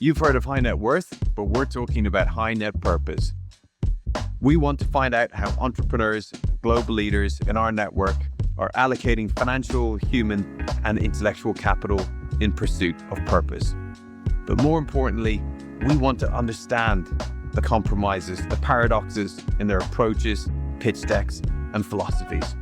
You've heard of high net worth, but we're talking about high net purpose. We want to find out how entrepreneurs, global leaders in our network are allocating financial, human, and intellectual capital in pursuit of purpose. But more importantly, we want to understand the compromises, the paradoxes in their approaches, pitch decks, and philosophies.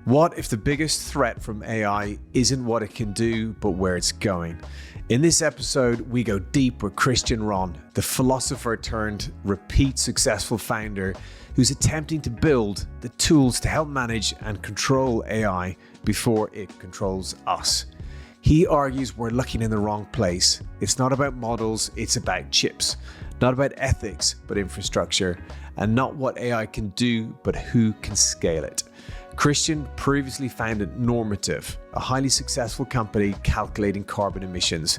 What if the biggest threat from AI isn't what it can do, but where it's going? In this episode, we go deep with Kristian Rönn, the philosopher turned repeat successful founder who's attempting to build the tools to help manage and control AI before it controls us. He argues we're looking in the wrong place. It's not about models, it's about chips. Not about ethics, but infrastructure. And not what AI can do, but who can scale it. Kristian previously founded Normative, a highly successful company calculating carbon emissions.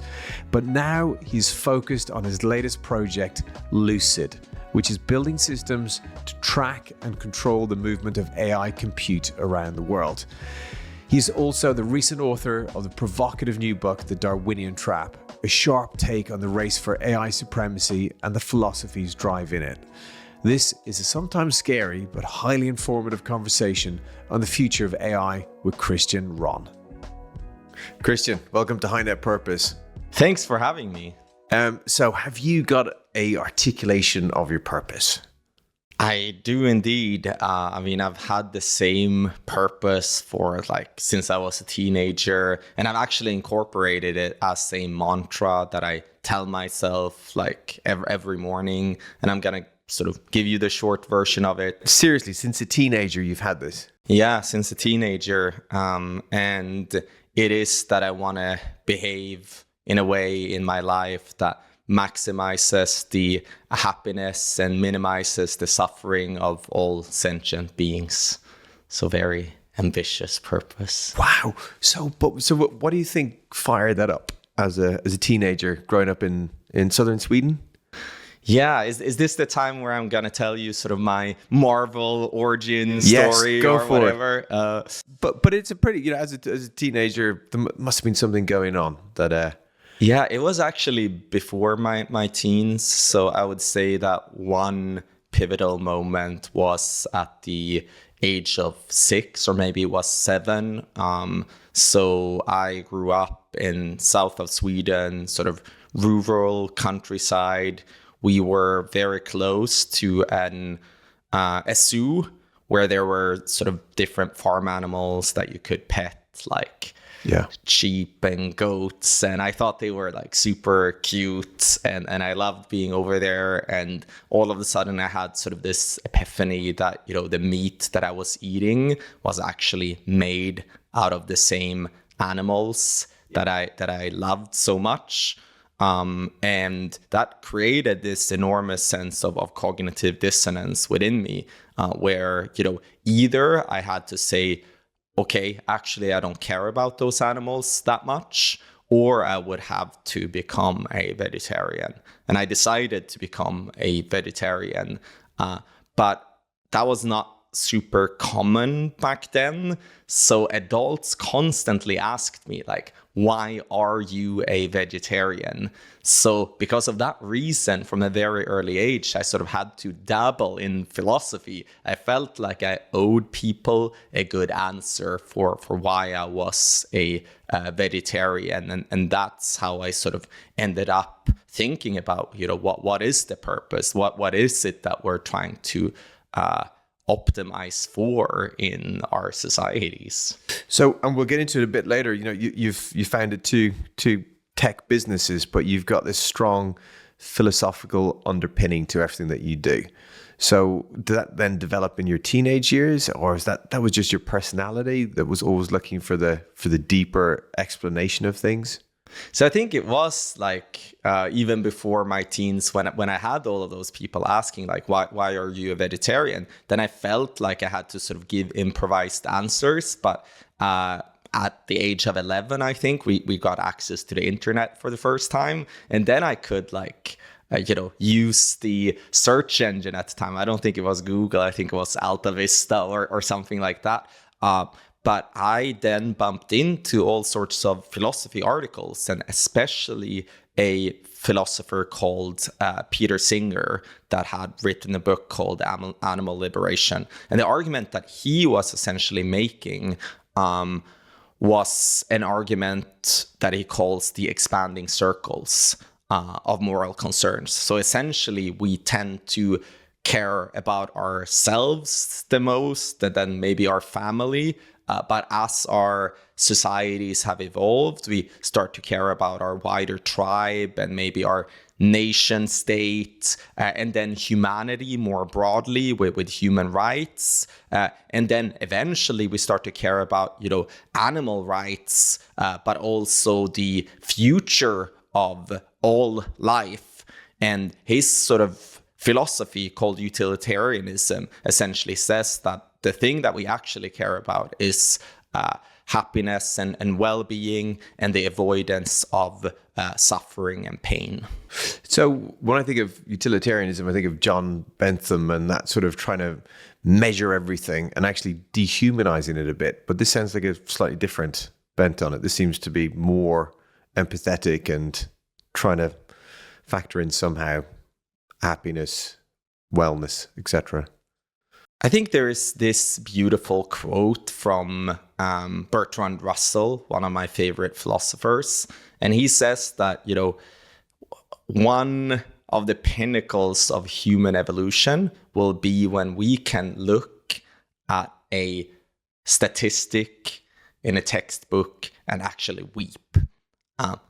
But now he's focused on his latest project, Lucid, which is building systems to track and control the movement of AI compute around the world. He's also the recent author of the provocative new book, The Darwinian Trap, a sharp take on the race for AI supremacy and the philosophies driving it. This is a sometimes scary but highly informative conversation on the future of AI with Kristian Rönn. Kristian, welcome to High Net Purpose. Thanks for having me. So have you got a articulation of your purpose? I do indeed. I've had the same purpose for since I was a teenager, and I've actually incorporated it as a mantra that I tell myself every morning, and I'm gonna sort of give you the short version of it. Seriously, since a teenager you've had this? Yeah, since a teenager. And it is that I want to behave in a way in my life that maximizes the happiness and minimizes the suffering of all sentient beings. So very ambitious purpose. Wow. So what do you think fired that up as a teenager growing up in southern Sweden? Yeah, is this the time where I'm gonna tell you sort of my Marvel origin story? Yes, go or for whatever? But it's a pretty, as a teenager, there must have been something going on that. Yeah, it was actually before my teens. So I would say that one pivotal moment was at the age of 6, or maybe it was 7. So I grew up in south of Sweden, sort of rural countryside. We were very close to a zoo where there were sort of different farm animals that you could pet, like sheep and goats. And I thought they were super cute. And I loved being over there. And all of a sudden I had sort of this epiphany that, the meat that I was eating was actually made out of the same animals that I loved so much. And that created this enormous sense of cognitive dissonance within me, where, either I had to say, okay, actually, I don't care about those animals that much, or I would have to become a vegetarian. And I decided to become a vegetarian, but that was not super common back then. So adults constantly asked me, why are you a vegetarian? So because of that reason, from a very early age, I sort of had to dabble in philosophy. I felt like I owed people a good answer for why I was a vegetarian. And that's how I sort of ended up thinking about, what is the purpose? What is it that we're trying to optimize for in our societies? So, and we'll get into it a bit later. You founded two tech businesses, but you've got this strong philosophical underpinning to everything that you do. So, did that then develop in your teenage years, or is that was just your personality that was always looking for the deeper explanation of things? So I think it was even before my teens, when I had all of those people asking why are you a vegetarian, then I felt like I had to sort of give improvised answers. But at the age of 11, I think we got access to the internet for the first time, and then I could use the search engine at the time. I don't think it was Google. I think it was Alta Vista or something like that. But I then bumped into all sorts of philosophy articles, and especially a philosopher called Peter Singer that had written a book called Animal Liberation. And the argument that he was essentially making was an argument that he calls the expanding circles of moral concerns. So essentially, we tend to care about ourselves the most, and then maybe our family. But as our societies have evolved, we start to care about our wider tribe and maybe our nation state, and then humanity more broadly with human rights. And then eventually we start to care about, animal rights, but also the future of all life. And his sort of philosophy called utilitarianism essentially says that the thing that we actually care about is happiness and well-being and the avoidance of suffering and pain. So when I think of utilitarianism, I think of John Bentham and that sort of trying to measure everything and actually dehumanizing it a bit. But this sounds like a slightly different bent on it. This seems to be more empathetic and trying to factor in somehow happiness, wellness, etc. I think there is this beautiful quote from Bertrand Russell, one of my favorite philosophers. And he says that, one of the pinnacles of human evolution will be when we can look at a statistic in a textbook and actually weep.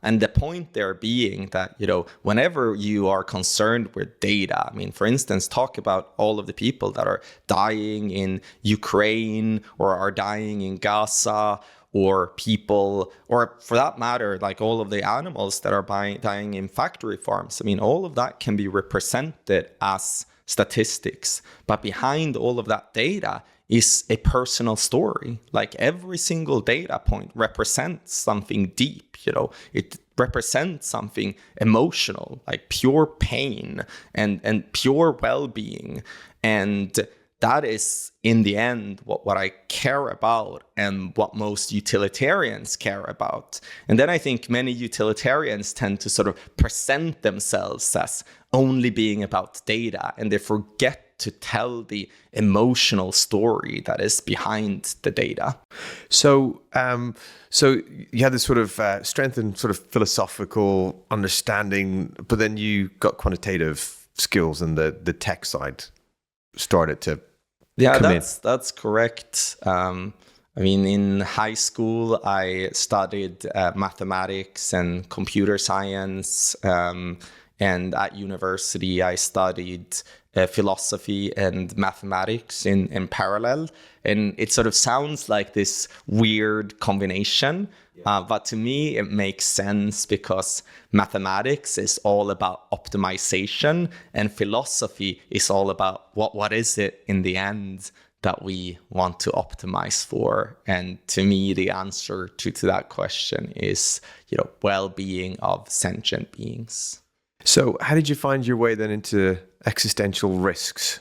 And the point there being that, whenever you are concerned with data, for instance, talk about all of the people that are dying in Ukraine or are dying in Gaza, or people, or for that matter, like all of the animals that are dying in factory farms. All of that can be represented as statistics. But behind all of that data is a personal story. Like every single data point represents something deep, it represents something emotional, like pure pain and pure well-being. And that is, in the end, what I care about and what most utilitarians care about. And then I think many utilitarians tend to sort of present themselves as only being about data, and they forget to tell the emotional story that is behind the data. So you had this sort of strengthened sort of philosophical understanding, but then you got quantitative skills, and the tech side started to come in. That's correct. In high school, I studied mathematics and computer science, and at university, I studied philosophy and mathematics in parallel. And it sort of sounds like this weird combination, but to me, it makes sense because mathematics is all about optimization and philosophy is all about what is it in the end that we want to optimize for. And to me, the answer to that question is, well-being of sentient beings. So how did you find your way then into existential risks?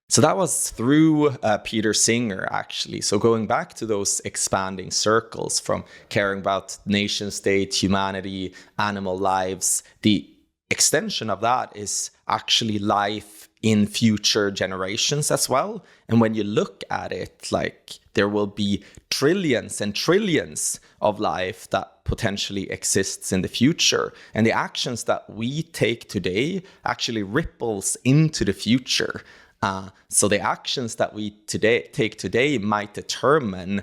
So that was through Peter Singer, actually. So going back to those expanding circles from caring about nation state, humanity, animal lives, the extension of that is actually life in future generations as well. And when you look at it, like there will be trillions and trillions of life that potentially exists in the future. And the actions that we take today actually ripples into the future. So the actions that we take today might determine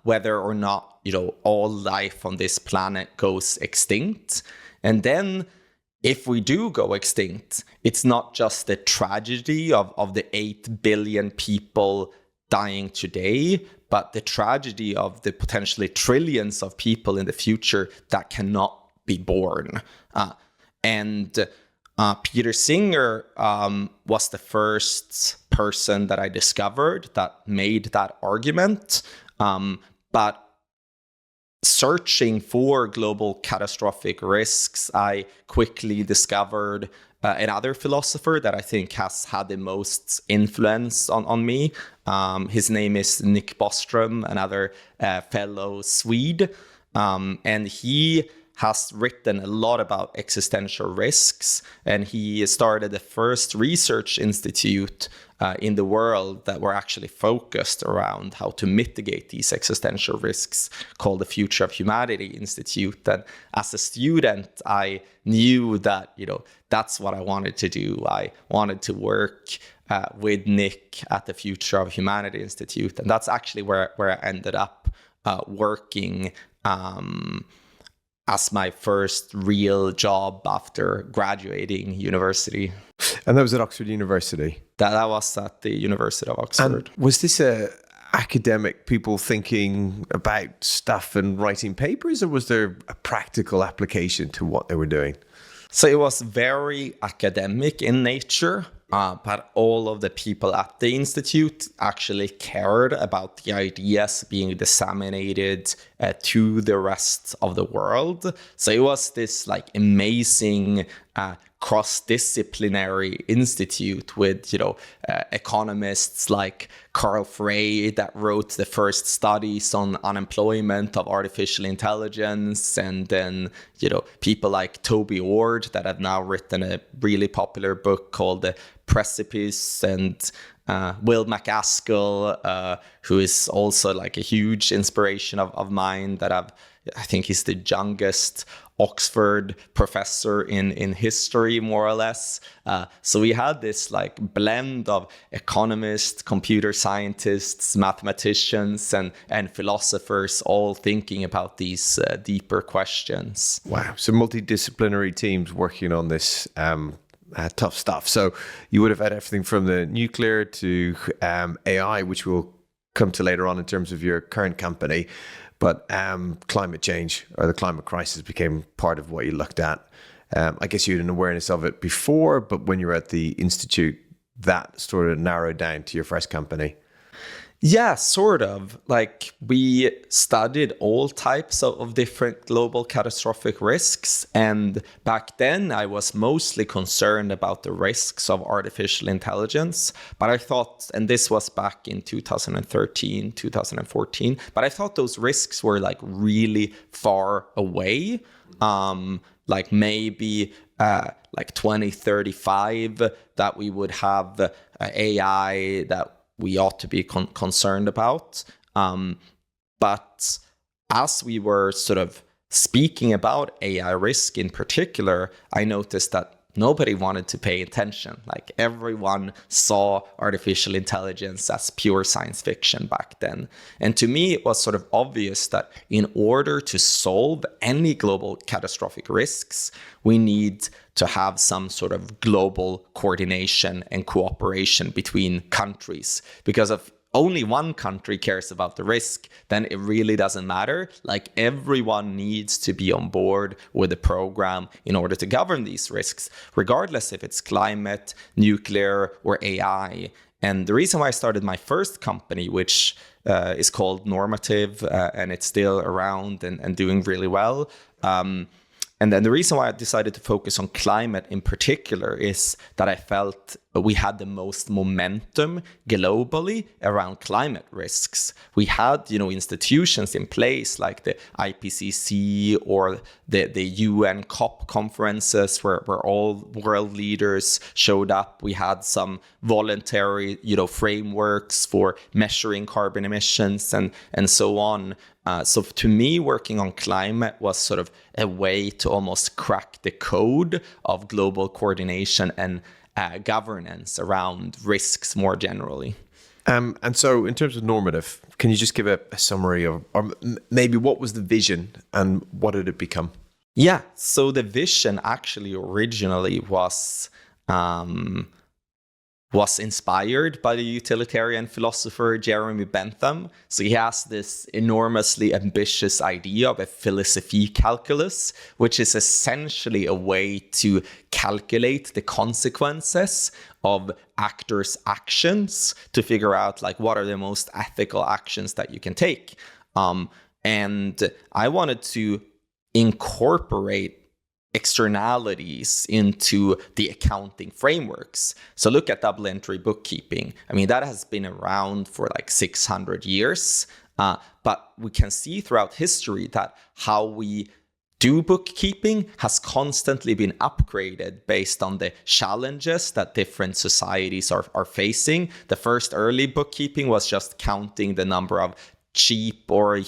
whether or not, all life on this planet goes extinct. And then if we do go extinct, it's not just the tragedy of the 8 billion people dying today, but the tragedy of the potentially trillions of people in the future that cannot be born. Peter Singer was the first person that I discovered that made that argument. But searching for global catastrophic risks, I quickly discovered another philosopher that I think has had the most influence on me. His name is Nick Bostrom, another fellow Swede. And he has written a lot about existential risks. And he started the first research institute in the world that were actually focused around how to mitigate these existential risks, called the Future of Humanity Institute. And as a student, I knew that, that's what I wanted to do. I wanted to work with Nick at the Future of Humanity Institute. And that's actually where I ended up working as my first real job after graduating university. And that was at Oxford University? That was at the University of Oxford. And was this academic people thinking about stuff and writing papers, or was there a practical application to what they were doing? So it was very academic in nature, but all of the people at the institute actually cared about the ideas being disseminated to the rest of the world. So it was this amazing cross-disciplinary institute with, economists like Carl Frey that wrote the first studies on unemployment of artificial intelligence, and then, people like Toby Ord that have now written a really popular book called The Precipice, and Will MacAskill, who is also a huge inspiration of mine, that I think he's the youngest Oxford professor in history, more or less. So we had this blend of economists, computer scientists, mathematicians, and philosophers all thinking about these deeper questions. Wow. So multidisciplinary teams working on this tough stuff. So you would have had everything from the nuclear to AI, which we'll come to later on in terms of your current company. But climate change or the climate crisis became part of what you looked at. I guess you had an awareness of it before, but when you were at the institute, that sort of narrowed down to your first company. Yeah, sort of. We studied all types of different global catastrophic risks. And back then, I was mostly concerned about the risks of artificial intelligence. But I thought, and this was back in 2013, 2014, but I thought those risks were really far away. Maybe 2035, that we would have AI that we ought to be concerned about. But as we were sort of speaking about AI risk in particular, I noticed that nobody wanted to pay attention. Everyone saw artificial intelligence as pure science fiction back then. And to me, it was sort of obvious that in order to solve any global catastrophic risks, we need to have some sort of global coordination and cooperation between countries. Because if only one country cares about the risk, then it really doesn't matter. Everyone needs to be on board with the program in order to govern these risks, regardless if it's climate, nuclear, or AI. And the reason why I started my first company, which is called Normative, and it's still around and doing really well, and then the reason why I decided to focus on climate in particular is that I felt we had the most momentum globally around climate risks. We had, institutions in place like the IPCC or the UN COP conferences where all world leaders showed up. We had some voluntary, frameworks for measuring carbon emissions and so on. So to me, working on climate was sort of a way to almost crack the code of global coordination and governance around risks more generally. And so in terms of Normative, can you just give a summary of, or maybe what was the vision and what did it become? Yeah, so the vision actually originally was inspired by the utilitarian philosopher Jeremy Bentham. So he has this enormously ambitious idea of a philosophy calculus, which is essentially a way to calculate the consequences of actors' actions to figure out what are the most ethical actions that you can take. And I wanted to incorporate externalities into the accounting frameworks. So look at double entry bookkeeping. I mean, that has been around for like 600 years. But we can see throughout history that how we do bookkeeping has constantly been upgraded based on the challenges that different societies are facing. The first early bookkeeping was just counting the number of sheep or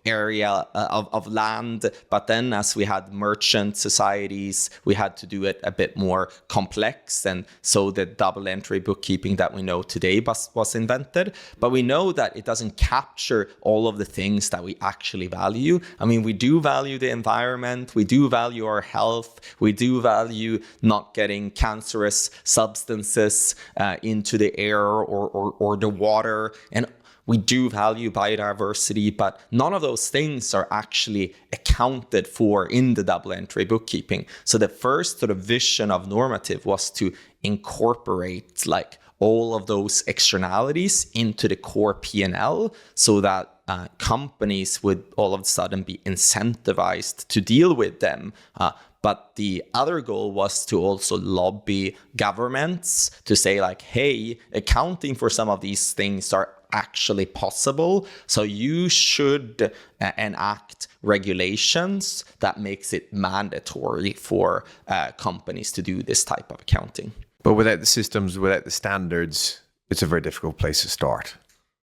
area of land, but then as we had merchant societies, we had to do it a bit more complex, and so the double entry bookkeeping that we know today was invented. But we know that it doesn't capture all of the things that we actually value. I mean, we do value the environment, we do value our health, we do value not getting cancerous substances into the air or the water, and we do value biodiversity, but none of those things are actually accounted for in the double entry bookkeeping. So the first sort of vision of Normative was to incorporate like all of those externalities into the core P&L so that companies would all of a sudden be incentivized to deal with them. But the other goal was to also lobby governments to say like, hey, accounting for some of these things are actually possible. So you should enact regulations that makes it mandatory for companies to do this type of accounting. But without the systems, without the standards, it's a very difficult place to start.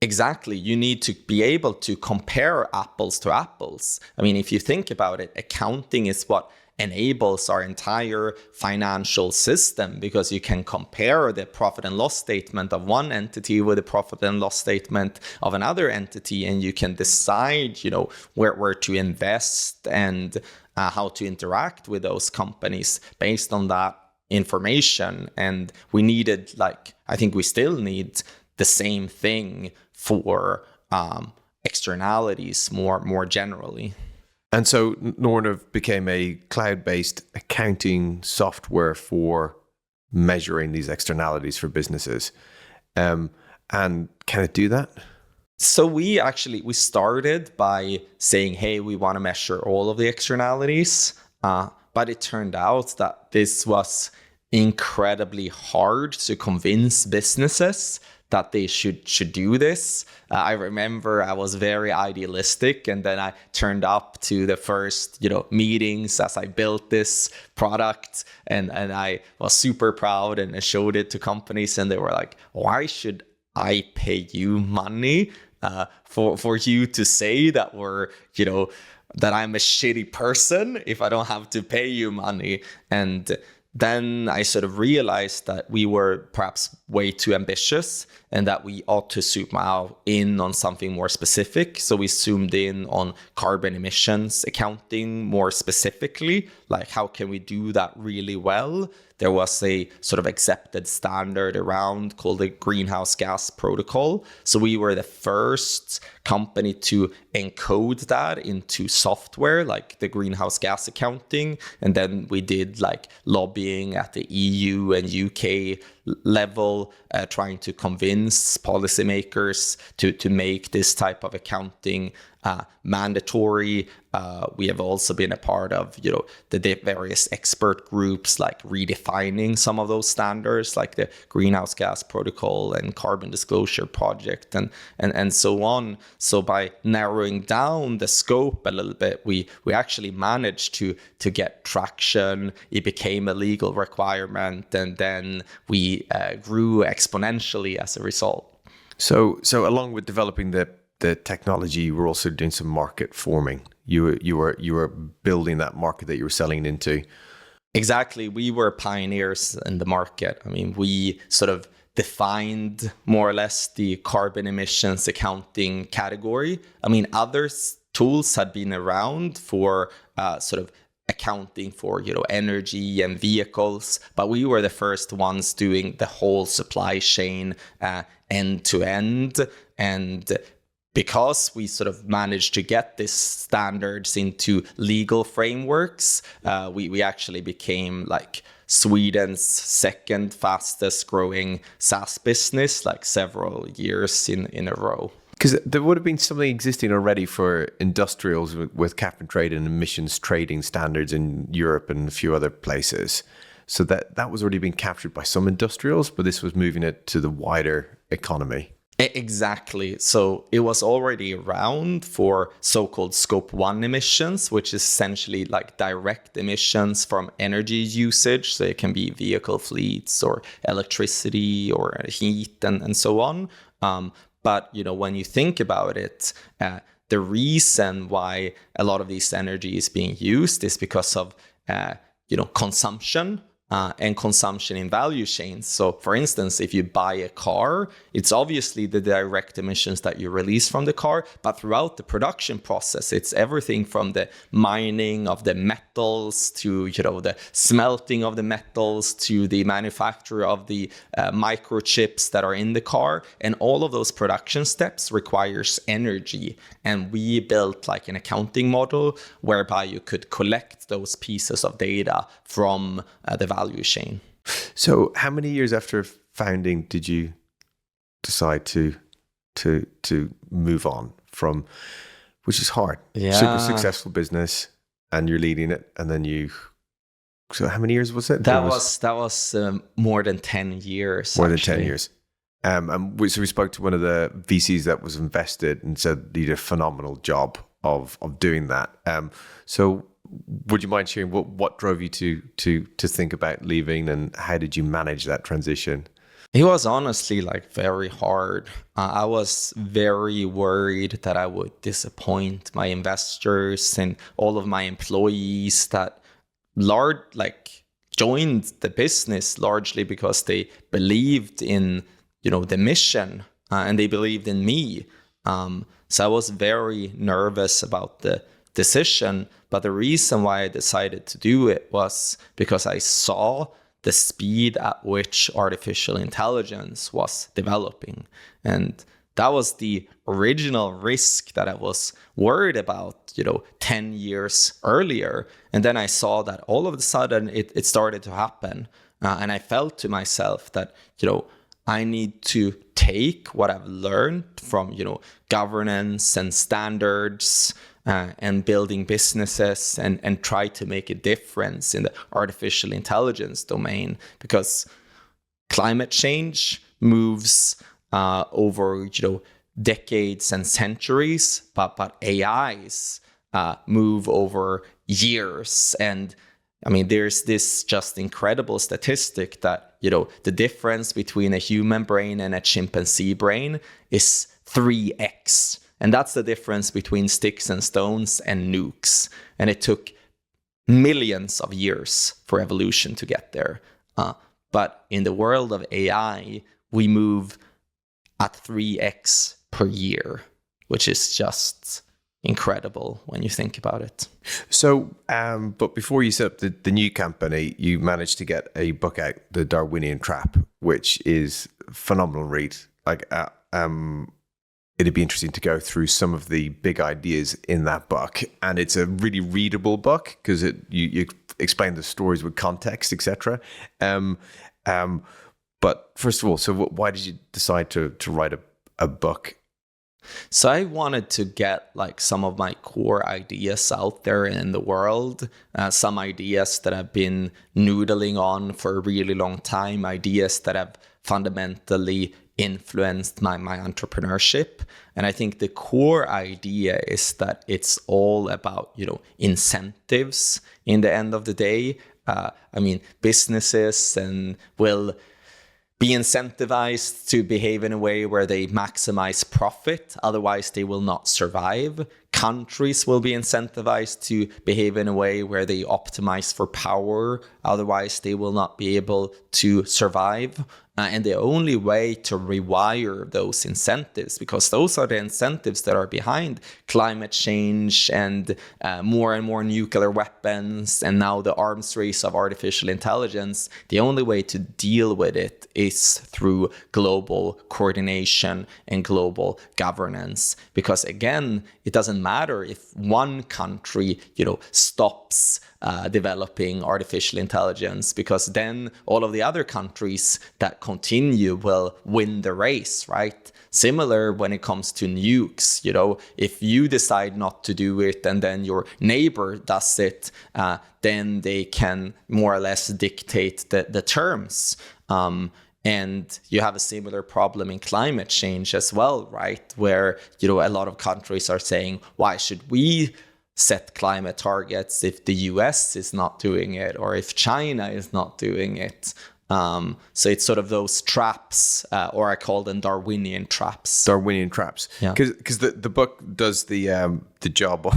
Exactly. You need to be able to compare apples to apples. I mean, if you think about it, accounting is what enables our entire financial system, because you can compare the profit and loss statement of one entity with the profit and loss statement of another entity, and you can decide, where to invest and how to interact with those companies based on that information. And we needed, I think we still need the same thing for externalities more generally. And so Normative became a cloud-based accounting software for measuring these externalities for businesses. And can it do that? So we started by saying, hey, we want to measure all of the externalities. But it turned out that this was incredibly hard to convince businesses that they should do this. I remember I was very idealistic, and then I turned up to the first meetings as I built this product, and I was super proud and I showed it to companies, and they were like, why should I pay you money for you to say that that I'm a shitty person if I don't have to pay you money? And then I sort of realized that we were perhaps way too ambitious and that we ought to zoom out in on something more specific. So we zoomed in on carbon emissions accounting more specifically, like how can we do that really well? There was a sort of accepted standard around called the greenhouse gas protocol. So we were the first company to encode that into software, like the greenhouse gas accounting. And then we did lobbying at the EU and UK level, trying to convince policymakers to make this type of accounting mandatory. We have also been a part of, the various expert groups, redefining some of those standards, like the Greenhouse Gas Protocol and Carbon Disclosure Project, and so on. So by narrowing down the scope a little bit, we actually managed to get traction. It became a legal requirement, and then we grew exponentially as a result. So along with developing the technology, you were also doing some market forming. You were building that market that you were selling into. Exactly. We were pioneers in the market. I mean, we sort of defined more or less the carbon emissions accounting category. I mean, other tools had been around for sort of accounting for, energy and vehicles, but we were the first ones doing the whole supply chain end to end. And because we sort of managed to get these standards into legal frameworks, we actually became Sweden's second fastest growing SaaS business, several years in a row. Because there would have been something existing already for industrials with cap and trade and emissions trading standards in Europe and a few other places. So that was already being captured by some industrials, but this was moving it to the wider economy. Exactly. So it was already around for so-called scope 1 emissions, which is essentially like direct emissions from energy usage. So it can be vehicle fleets or electricity or heat and so on. But, when you think about it, the reason why a lot of this energy is being used is because of, consumption. And consumption in value chains. So for instance, if you buy a car, it's obviously the direct emissions that you release from the car, but throughout the production process, it's everything from the mining of the metals to, the smelting of the metals to the manufacture of the microchips that are in the car. And all of those production steps requires energy. And we built like an accounting model whereby you could collect those pieces of data from the value chain. So how many years after founding did you decide to move on from, which is hard, super successful business, and you're leading it, and then so how many years was it? That was more than 10 years. More than 10 years. And we spoke to one of the VCs that was invested and said you did a phenomenal job of doing that. So would you mind sharing what drove you to think about leaving, and how did you manage that transition? It was honestly like very hard. I was very worried that I would disappoint my investors and all of my employees that joined the business largely because they believed in the mission and they believed in me. So I was very nervous about the decision. But the reason why I decided to do it was because I saw the speed at which artificial intelligence was developing. And that was the original risk that I was worried about, 10 years earlier. And then I saw that all of a sudden it started to happen. And I felt to myself that, I need to take what I've learned from, governance and standards and building businesses and try to make a difference in the artificial intelligence domain, because climate change moves over, decades and centuries, but AIs move over years. And I mean, there's this just incredible statistic that, the difference between a human brain and a chimpanzee brain is 3x. And that's the difference between sticks and stones and nukes. And it took millions of years for evolution to get there. But in the world of AI, we move at 3x per year, which is just incredible when you think about it. So, but before you set up the new company, you managed to get a book out, The Darwinian Trap, which is a phenomenal read. It'd be interesting to go through some of the big ideas in that book, and it's a really readable book because you explain the stories with context, etc. But first of all, so why did you decide to write a book? So I wanted to get some of my core ideas out there in the world, some ideas that I've been noodling on for a really long time, ideas that have fundamentally influenced my entrepreneurship. And I think the core idea is that it's all about, incentives in the end of the day. Businesses will be incentivized to behave in a way where they maximize profit. Otherwise, they will not survive. Countries will be incentivized to behave in a way where they optimize for power. Otherwise, they will not be able to survive. And the only way to rewire those incentives, because those are the incentives that are behind climate change and more and more nuclear weapons, and now the arms race of artificial intelligence, the only way to deal with it is through global coordination and global governance. Because again, it doesn't matter if one country, stops developing artificial intelligence, because then all of the other countries that continue will win the race, right? Similar when it comes to nukes, if you decide not to do it and then your neighbor does it, then they can more or less dictate the terms. And you have a similar problem in climate change as well, right? Where, a lot of countries are saying, why should we set climate targets if the US is not doing it, or if China is not doing it? So it's sort of those traps, or I call them Darwinian traps. Darwinian traps. Yeah. Because the book does the job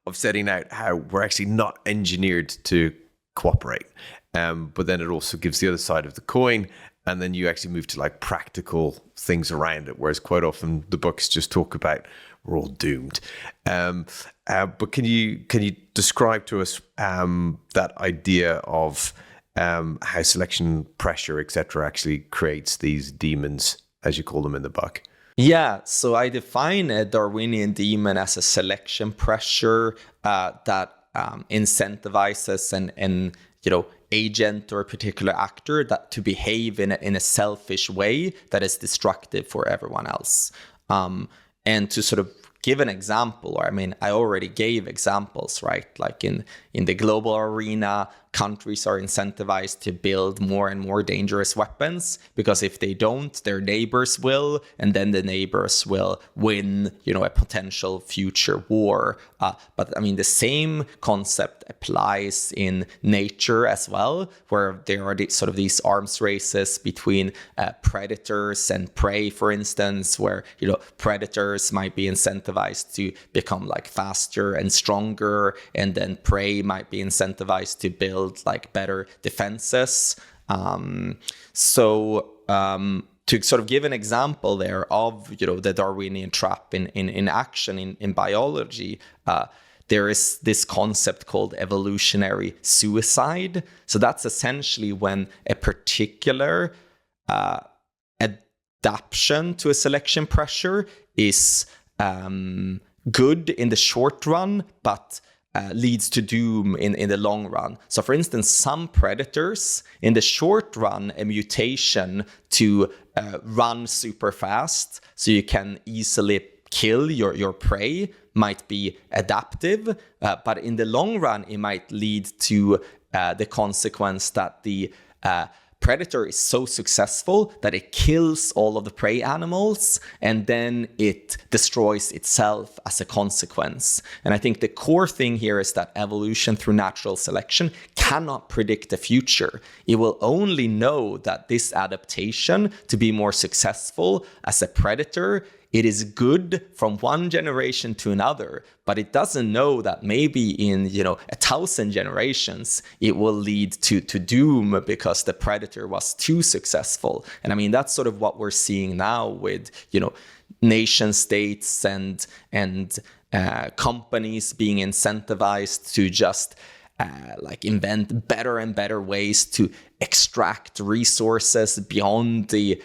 of setting out how we're actually not engineered to cooperate. But then it also gives the other side of the coin. And then you actually move to like practical things around it. Whereas quite often the books just talk about we're all doomed. But can you describe to us that idea of how selection pressure, etc., actually creates these demons, as you call them in the book? Yeah, so I define a Darwinian demon as a selection pressure that incentivizes an agent or a particular actor that to behave in a selfish way that is destructive for everyone else. And to sort of give an example, I already gave examples, right? Like in the global arena, countries are incentivized to build more and more dangerous weapons, because if they don't, their neighbors will, and then the neighbors will win, a potential future war. But the same concept applies in nature as well, where there are these arms races between predators and prey, for instance, where, predators might be incentivized to become like faster and stronger, and then prey might be incentivized to build like better defenses. To sort of give an example there of the Darwinian trap in action in biology, there is this concept called evolutionary suicide. So that's essentially when a particular adaptation to a selection pressure is good in the short run, but leads to doom in the long run. So for instance, some predators, in the short run, a mutation to run super fast so you can easily kill your prey might be adaptive, but in the long run, it might lead to the consequence that the predator is so successful that it kills all of the prey animals, and then it destroys itself as a consequence. And I think the core thing here is that evolution through natural selection cannot predict the future. It will only know that this adaptation to be more successful as a predator, it is good from one generation to another, but it doesn't know that maybe in 1,000 generations it will lead to doom because the predator was too successful. And that's sort of what we're seeing now with nation states and companies being incentivized to just invent better and better ways to extract resources beyond the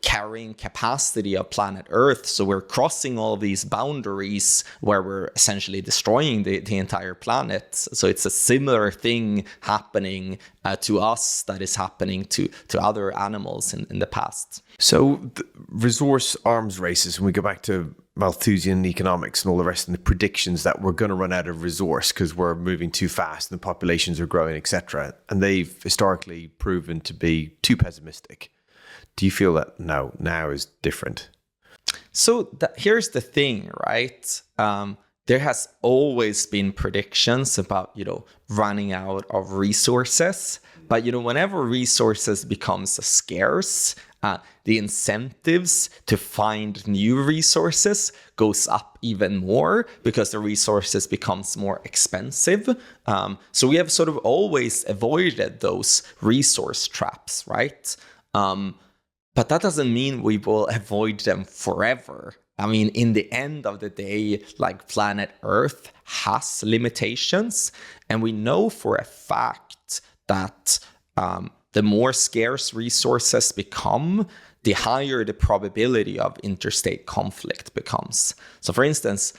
carrying capacity of planet Earth. So we're crossing all of these boundaries where we're essentially destroying the entire planet. So it's a similar thing happening to us that is happening to other animals in the past. So the resource arms races, when we go back to Malthusian economics and all the rest, and the predictions that we're going to run out of resource because we're moving too fast and the populations are growing, etc. And they've historically proven to be too pessimistic. Do you feel that now is different? So here's the thing, right? There has always been predictions about, running out of resources. But, whenever resources becomes scarce, the incentives to find new resources goes up even more because the resources becomes more expensive. So we have sort of always avoided those resource traps, right? But that doesn't mean we will avoid them forever. In the end of the day, planet Earth has limitations, and we know for a fact that the more scarce resources become, the higher the probability of interstate conflict becomes. So for instance,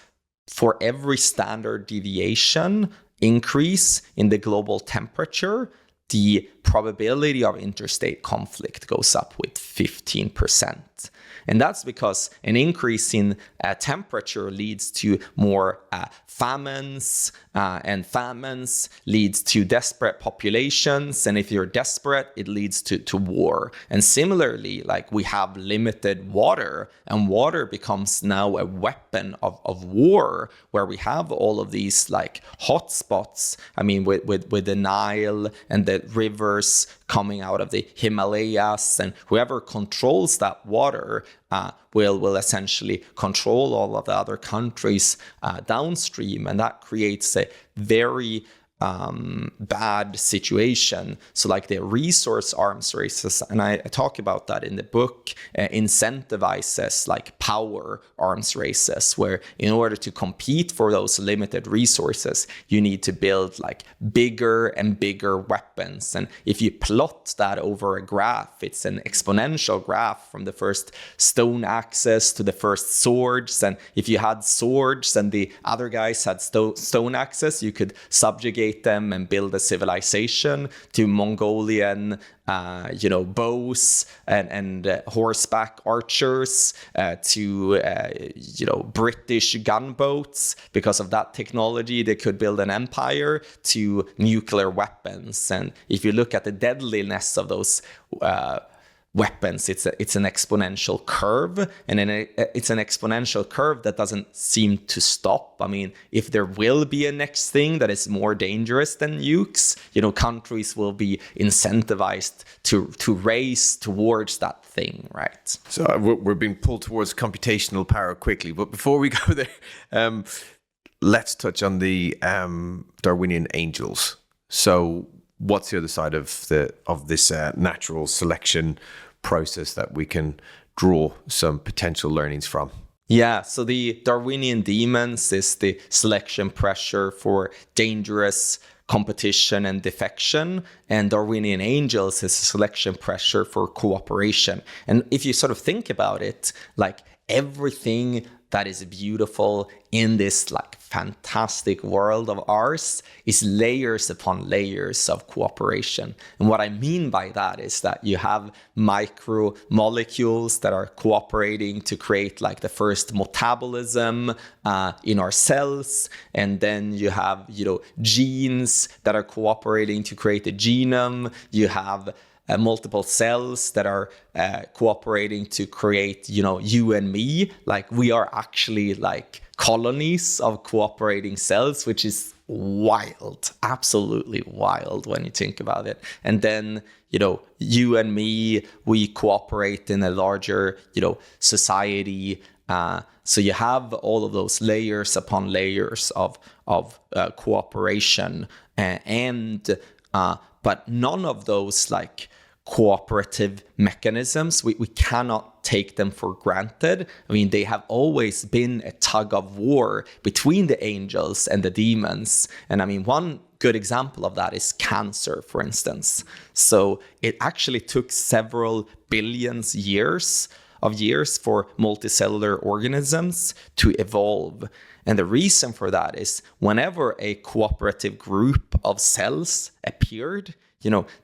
for every standard deviation increase in the global temperature, the probability of interstate conflict goes up with 15%. And that's because an increase in temperature leads to more famines, and famines leads to desperate populations. And if you're desperate, it leads to war. And similarly, like we have limited water, and water becomes now a weapon of war, where we have all of these like hotspots. I mean, with the Nile and the rivers coming out of the Himalayas, and whoever controls that water will essentially control all of the other countries downstream, and that creates a very bad situation. So like the resource arms races, and I talk about that in the book, incentivizes like power arms races, where in order to compete for those limited resources, you need to build like bigger and bigger weapons. And if you plot that over a graph, it's an exponential graph from the first stone axes to the first swords. And if you had swords and the other guys had stone axes, you could subjugate them and build a civilization, to Mongolian bows and horseback archers, to British gunboats. Because of that technology, they could build an empire, to nuclear weapons. And if you look at the deadliness of those weapons, it's an exponential curve, and it's an exponential curve that doesn't seem to stop. I mean, if there will be a next thing that is more dangerous than nukes, countries will be incentivized to race towards that thing, right? So we're being pulled towards computational power quickly, but before we go there, let's touch on the Darwinian angels. So what's the other side of this natural selection process that we can draw some potential learnings from? Yeah, so the Darwinian demons is the selection pressure for dangerous competition and defection, and Darwinian angels is selection pressure for cooperation. And if you sort of think about it, like everything that is beautiful in this like fantastic world of ours is layers upon layers of cooperation. And what I mean by that is that you have micromolecules that are cooperating to create like the first metabolism in our cells, and then you have genes that are cooperating to create a genome. You have multiple cells that are cooperating to create, you and me. Like we are actually like colonies of cooperating cells, which is wild, absolutely wild when you think about it. And then, you and me, we cooperate in a larger, society. So you have all of those layers upon layers of cooperation, but none of those like cooperative mechanisms, we cannot take them for granted. I mean, they have always been a tug of war between the angels and the demons. And I mean, one good example of that is cancer, for instance. So it actually took several billions years for multicellular organisms to evolve. And the reason for that is whenever a cooperative group of cells appeared,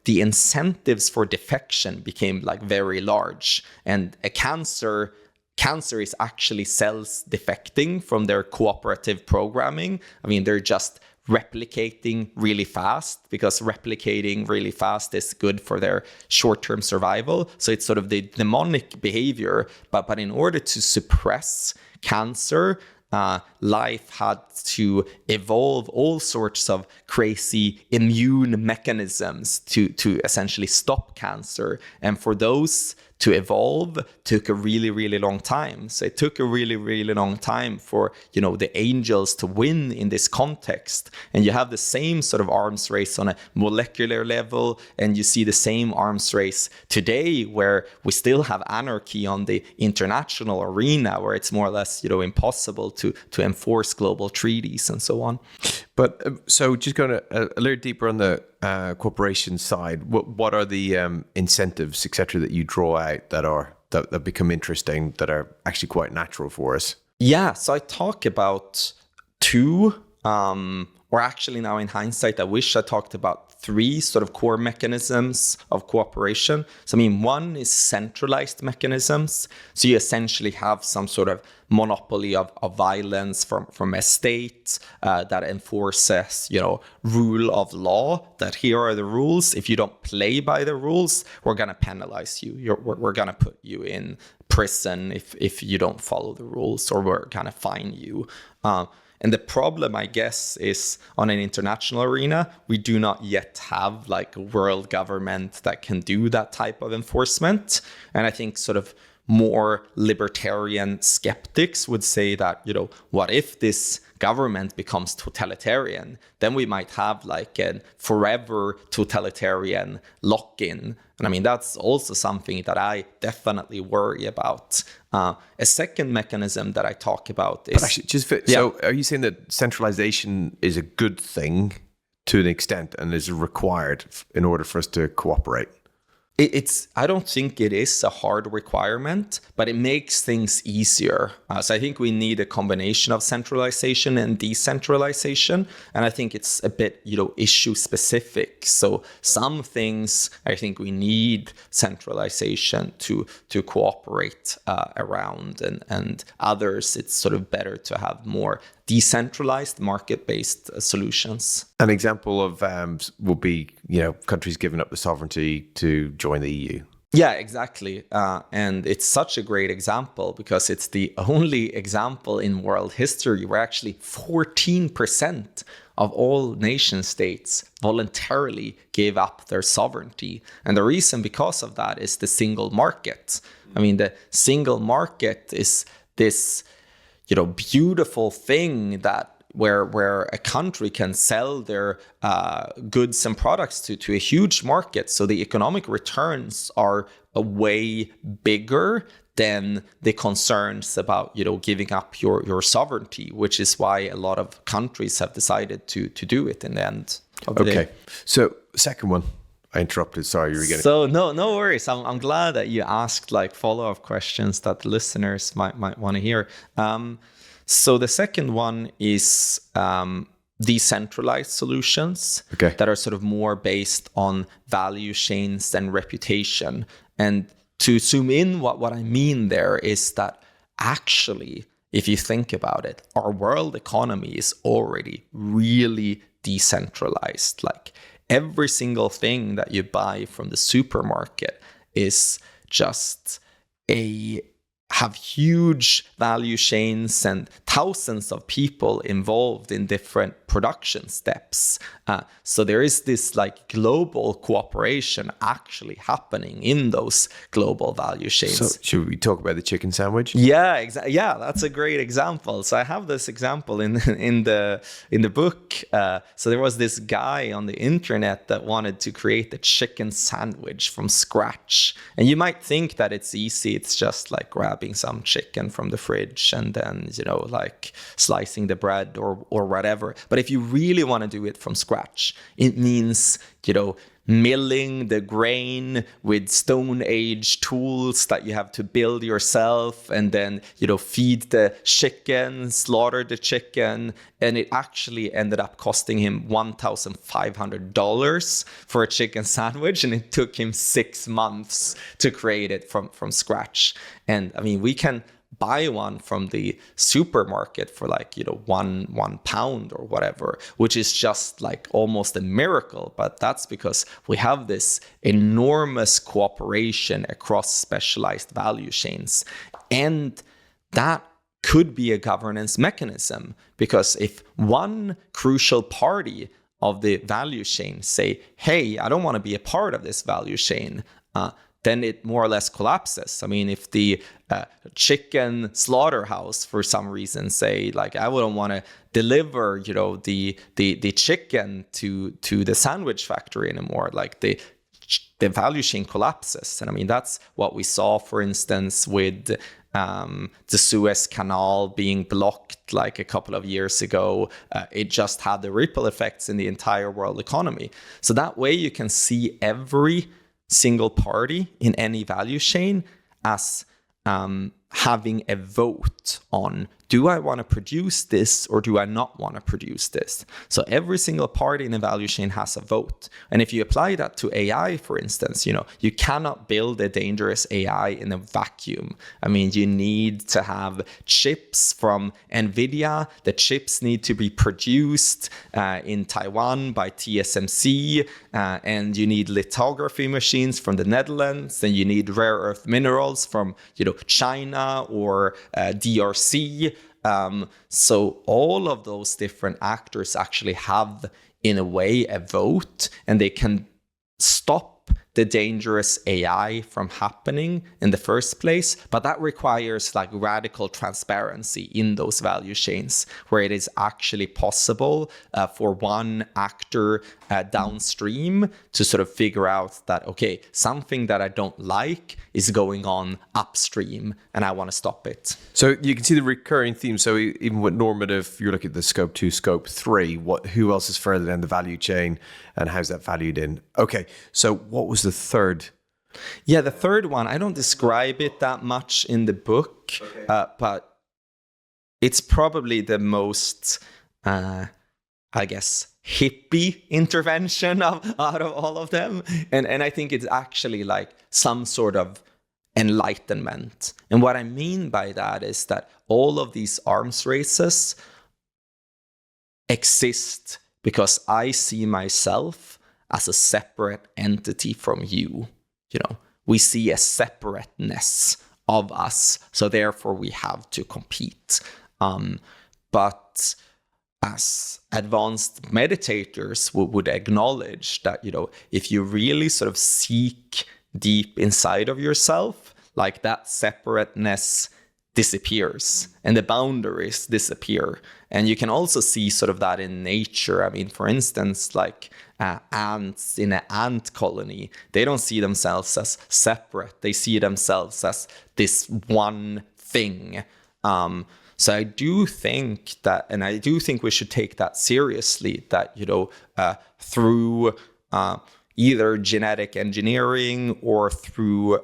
the incentives for defection became like very large. And a cancer is actually cells defecting from their cooperative programming. I mean, they're just replicating really fast, because replicating really fast is good for their short-term survival. So it's sort of the demonic behavior. But in order to suppress cancer, life had to evolve all sorts of crazy immune mechanisms to essentially stop cancer. And for those to evolve took a really, really long time. So it took a really, really long time for, the angels to win in this context. And you have the same sort of arms race on a molecular level, and you see the same arms race today, where we still have anarchy on the international arena, where it's more or less, impossible to enforce global treaties and so on. But so just going a little deeper on the corporation side, what are the incentives, etc., that you draw out that become interesting, that are actually quite natural for us? Yeah, so I talk about two, or actually now in hindsight, I wish I talked about three sort of core mechanisms of cooperation. So I mean, one is centralized mechanisms. So you essentially have some sort of monopoly of violence from a state that enforces, rule of law, that here are the rules. If you don't play by the rules, we're going to penalize you. We're going to put you in prison if you don't follow the rules, or we're going to fine you. And the problem, I guess, is on an international arena, we do not yet have like a world government that can do that type of enforcement. And I think sort of more libertarian skeptics would say that, what if this government becomes totalitarian? Then we might have like a forever totalitarian lock-in. And I mean, that's also something that I definitely worry about. A second mechanism that I talk about is... But actually, so are you saying that centralization is a good thing to an extent and is required in order for us to cooperate? I don't think it is a hard requirement, but it makes things easier. So I think we need a combination of centralization and decentralization. And I think it's a bit, issue specific. So some things I think we need centralization to cooperate around, and others it's sort of better to have more decentralized market-based solutions. An example of would be, countries giving up the sovereignty to join the EU. Yeah, exactly. And it's such a great example because it's the only example in world history where actually 14% of all nation states voluntarily gave up their sovereignty. And the reason because of that is the single market. I mean, the single market is this beautiful thing that where a country can sell their goods and products to a huge market. So the economic returns are a way bigger than the concerns about, giving up your sovereignty, which is why a lot of countries have decided to do it in the end of the day. So second one. I interrupted. Sorry, you were getting... So no worries. I'm glad that you asked like follow-up questions that the listeners might want to hear. So the second one is decentralized solutions that are sort of more based on value chains and reputation. And to zoom in, what I mean there is that actually, if you think about it, our world economy is already really decentralized. Like every single thing that you buy from the supermarket is just have huge value chains and thousands of people involved in different production steps. So there is this like global cooperation actually happening in those global value chains. So should we talk about the chicken sandwich? Yeah, exactly. Yeah, that's a great example. So I have this example in the book. So there was this guy on the internet that wanted to create a chicken sandwich from scratch. And you might think that it's easy. It's just like grabbing some chicken from the fridge and then, like slicing the bread or whatever. But if you really want to do it from scratch, it means, milling the grain with Stone Age tools that you have to build yourself, and then, feed the chicken, slaughter the chicken. And it actually ended up costing him $1,500 for a chicken sandwich. And it took him 6 months to create it from scratch. And I mean, we can buy one from the supermarket for like, one pound or whatever, which is just like almost a miracle. But that's because we have this enormous cooperation across specialized value chains. And that could be a governance mechanism, because if one crucial party of the value chain say, hey, I don't want to be a part of this value chain, then it more or less collapses. I mean, if the chicken slaughterhouse for some reason say, like, I wouldn't want to deliver, the chicken to the sandwich factory anymore, like the value chain collapses. And I mean, that's what we saw, for instance, with the Suez Canal being blocked like a couple of years ago. It just had the ripple effects in the entire world economy. So that way you can see every single party in any value chain as having a vote on, do I want to produce this or do I not want to produce this? So every single party in a value chain has a vote. And if you apply that to AI, for instance, you cannot build a dangerous AI in a vacuum. I mean, you need to have chips from NVIDIA. The chips need to be produced in Taiwan by TSMC, and you need lithography machines from the Netherlands, and you need rare earth minerals from China or DRC. So all of those different actors actually have, in a way, a vote, and they can stop the dangerous AI from happening in the first place. But that requires like radical transparency in those value chains, where it is actually possible for one actor downstream to sort of figure out that, okay, something that I don't like is going on upstream and I want to stop it. So you can see the recurring theme. So even with normative, you're looking at the scope 2, scope 3, who else is further down the value chain and how's that valued in? Okay, so what was the third? Yeah, the third one, I don't describe it that much in the book, but it's probably the most, I guess, hippie intervention out of all of them. And I think it's actually like some sort of enlightenment. And what I mean by that is that all of these arms races exist because I see myself as a separate entity from you. We see a separateness of us, so therefore we have to compete. But as advanced meditators would acknowledge that, if you really sort of seek deep inside of yourself, like that separateness disappears and the boundaries disappear. And you can also see sort of that in nature. I mean, for instance, like ants in an ant colony, they don't see themselves as separate. They see themselves as this one thing. So I do think that, and I do think we should take that seriously, that, through either genetic engineering or through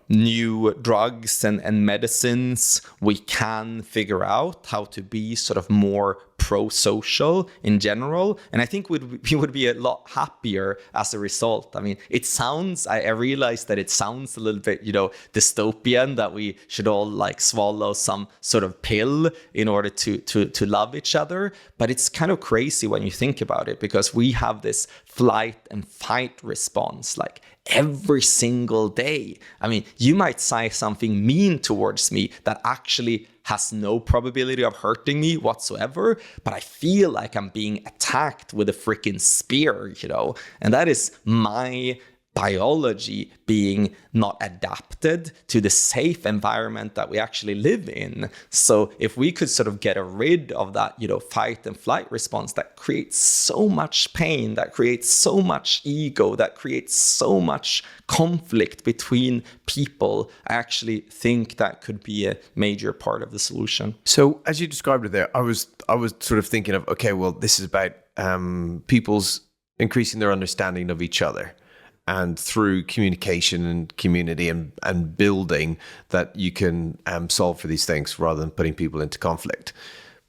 new drugs and medicines, we can figure out how to be sort of more pro-social in general. And I think we would be a lot happier as a result. I mean, I realize that it sounds a little bit, dystopian, that we should all like swallow some sort of pill in order to love each other. But it's kind of crazy when you think about it, because we have this flight and fight response like every single day. I mean, you might say something mean towards me that actually has no probability of hurting me whatsoever, but I feel like I'm being attacked with a freaking spear, and that is my biology being not adapted to the safe environment that we actually live in. So if we could sort of get rid of that, fight and flight response that creates so much pain, that creates so much ego, that creates so much conflict between people, I actually think that could be a major part of the solution. So as you described it there, I was sort of thinking of, okay, well, this is about people's increasing their understanding of each other. And through communication and community and building, that you can solve for these things rather than putting people into conflict.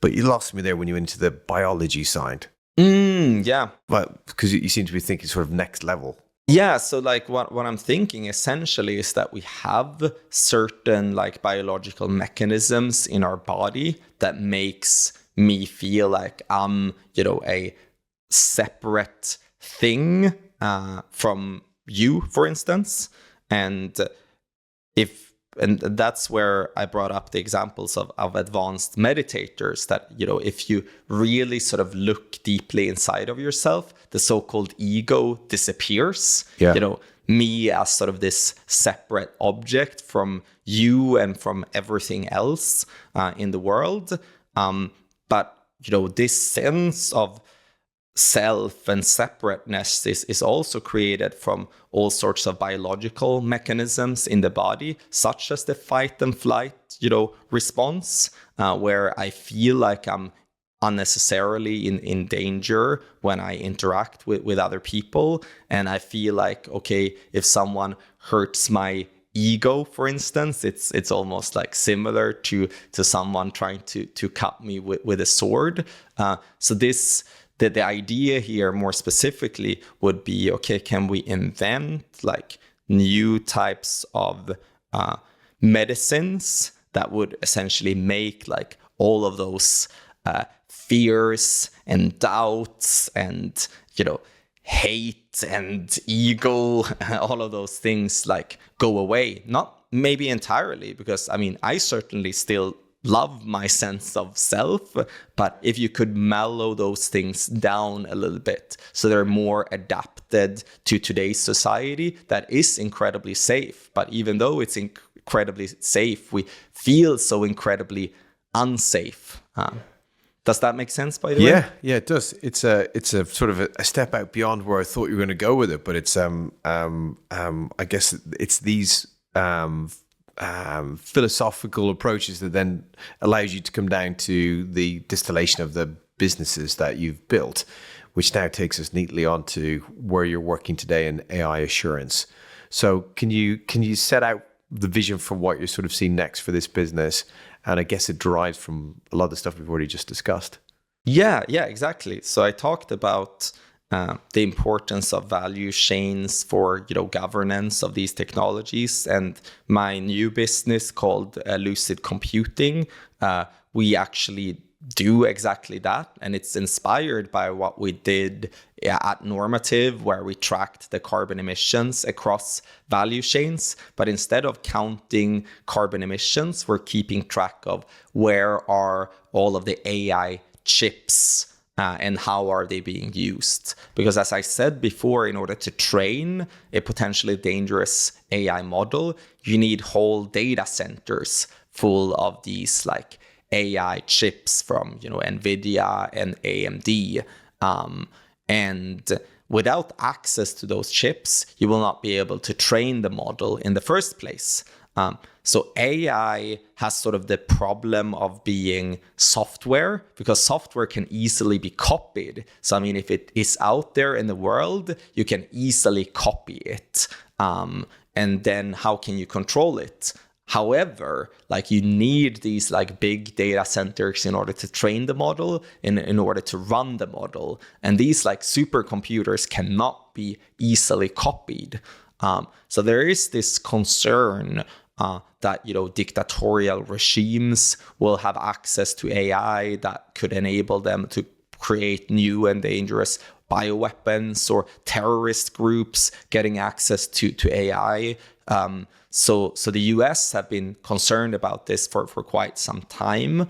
But you lost me there when you went into the biology side. Yeah. But because you seem to be thinking sort of next level. Yeah, so like what I'm thinking essentially is that we have certain like biological mechanisms in our body that makes me feel like I'm, a separate thing from you, for instance. And that's where I brought up the examples of advanced meditators, that, if you really sort of look deeply inside of yourself, the so-called ego disappears. Yeah. Me as sort of this separate object from you and from everything else in the world. But, this sense of self and separateness is also created from all sorts of biological mechanisms in the body, such as the fight and flight, response, where I feel like I'm unnecessarily in danger when I interact with other people. And I feel like, okay, if someone hurts my ego, for instance. It's almost like similar to someone trying to cut me with a sword. So the idea here more specifically would be, okay, can we invent like new types of medicines that would essentially make like all of those fears and doubts and, hate and ego, all of those things like go away? Not maybe entirely, because I certainly still love my sense of self, but if you could mellow those things down a little bit so they're more adapted to today's society that is incredibly safe. But even though it's incredibly safe, we feel so incredibly unsafe. Does that make sense, by the way? Yeah, it does. It's a sort of a step out beyond where I thought you were going to go with it, but it's I guess it's these philosophical approaches that then allows you to come down to the distillation of the businesses that you've built, which now takes us neatly onto where you're working today in AI assurance. So can you set out the vision for what you're sort of seeing next for this business? And I guess it derives from a lot of the stuff we've already just discussed. Yeah, exactly. So I talked about the importance of value chains for governance of these technologies, and my new business called Lucid Computing. We actually do exactly that, and it's inspired by what we did at Normative, where we tracked the carbon emissions across value chains. But instead of counting carbon emissions, we're keeping track of where are all of the AI chips and how are they being used. Because as I said before, in order to train a potentially dangerous AI model, you need whole data centers full of these like AI chips from NVIDIA and AMD. And without access to those chips, you will not be able to train the model in the first place. So AI has sort of the problem of being software, because software can easily be copied. So if it is out there in the world, you can easily copy it. And then how can you control it? However, you need these big data centers in order to train the model, in order to run the model. And these supercomputers cannot be easily copied. So there is this concern that dictatorial regimes will have access to AI that could enable them to create new and dangerous bioweapons, or terrorist groups getting access to AI. So the US have been concerned about this for quite some time.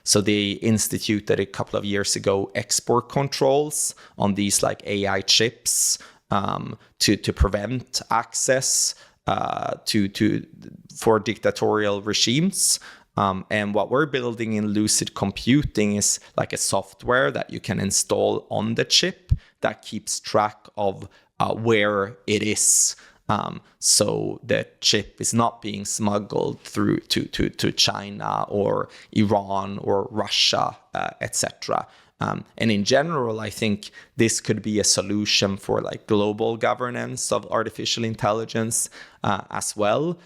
So they instituted a couple of years ago export controls on these AI chips to prevent access for dictatorial regimes. And what we're building in Lucid Computing is a software that you can install on the chip that keeps track of where it is. So the chip is not being smuggled through to China or Iran or Russia, etc. And in general, I think this could be a solution for global governance of artificial intelligence as well,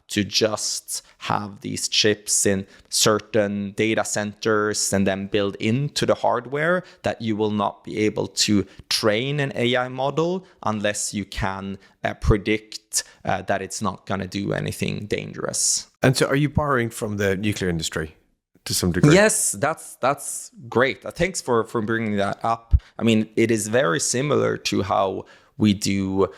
to just have these chips in certain data centers and then build into the hardware that you will not be able to train an AI model unless you can predict that it's not going to do anything dangerous. And so are you borrowing from the nuclear industry to some degree? Yes, that's great. Thanks for bringing that up. It is very similar to how we do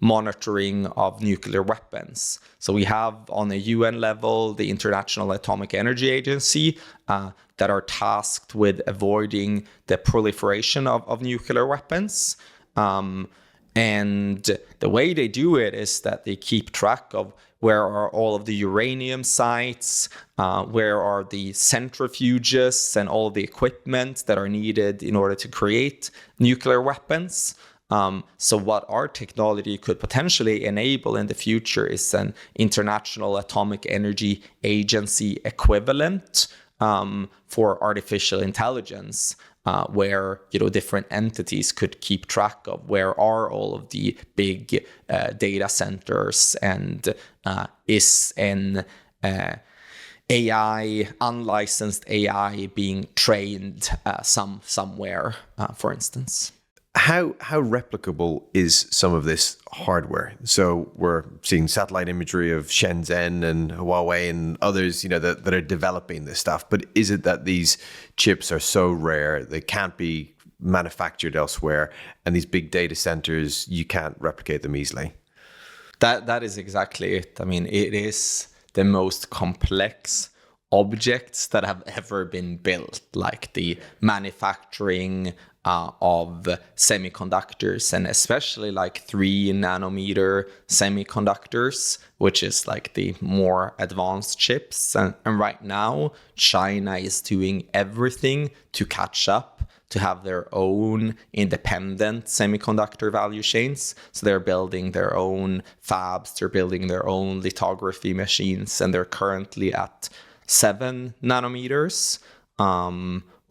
monitoring of nuclear weapons. So we have on a UN level the International Atomic Energy Agency that are tasked with avoiding the proliferation of nuclear weapons. And the way they do it is that they keep track of where are all of the uranium sites, where are the centrifuges and all the equipment that are needed in order to create nuclear weapons. So what our technology could potentially enable in the future is an International Atomic Energy Agency equivalent for artificial intelligence. where different entities could keep track of where are all of the big data centers, and is an AI, unlicensed AI, being trained somewhere, for instance. How replicable is some of this hardware? So we're seeing satellite imagery of Shenzhen and Huawei and others, that are developing this stuff. But is it that these chips are so rare they can't be manufactured elsewhere, and these big data centers, you can't replicate them easily? That is exactly it. I mean, it is the most complex objects that have ever been built, like the manufacturing of semiconductors, and especially like 3 nanometer semiconductors, which is like the more advanced chips. And right now, China is doing everything to catch up, to have their own independent semiconductor value chains. So they're building their own fabs, they're building their own lithography machines, and they're currently at 7 nanometers.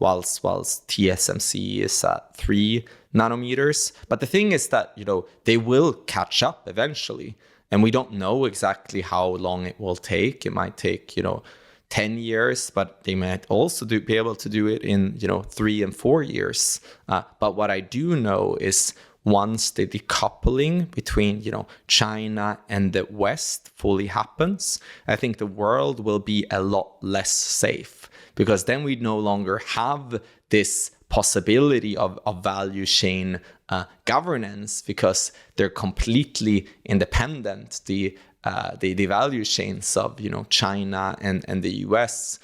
Whilst TSMC is at 3 nanometers. But the thing is that, they will catch up eventually. And we don't know exactly how long it will take. It might take, 10 years, but they might also be able to do it in, 3 and 4 years. But what I do know is once the decoupling between, China and the West fully happens, I think the world will be a lot less safe. Because then we no longer have this possibility of value chain governance, because they're completely independent, the value chains of China and the US.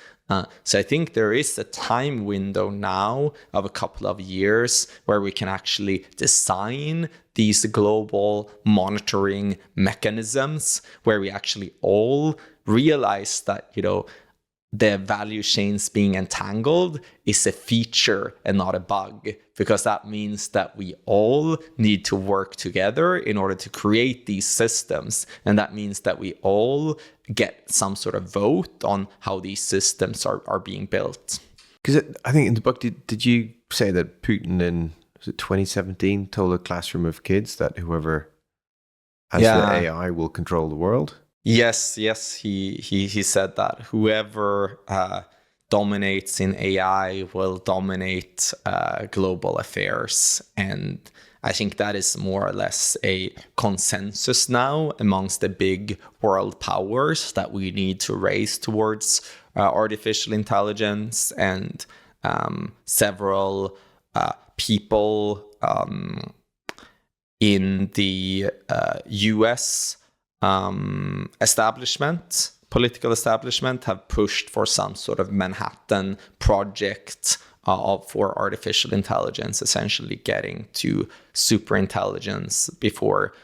So I think there is a time window now of a couple of years where we can actually design these global monitoring mechanisms, where we actually all realize that the value chains being entangled is a feature and not a bug, because that means that we all need to work together in order to create these systems. And that means that we all get some sort of vote on how these systems are being built. Because I think in the book, did you say that Putin in 2017 told a classroom of kids that whoever has the AI will control the world? Yes, he said that whoever dominates in AI will dominate global affairs. And I think that is more or less a consensus now amongst the big world powers, that we need to race towards artificial intelligence. And several people in the US political establishment have pushed for some sort of Manhattan project for artificial intelligence, essentially getting to superintelligence before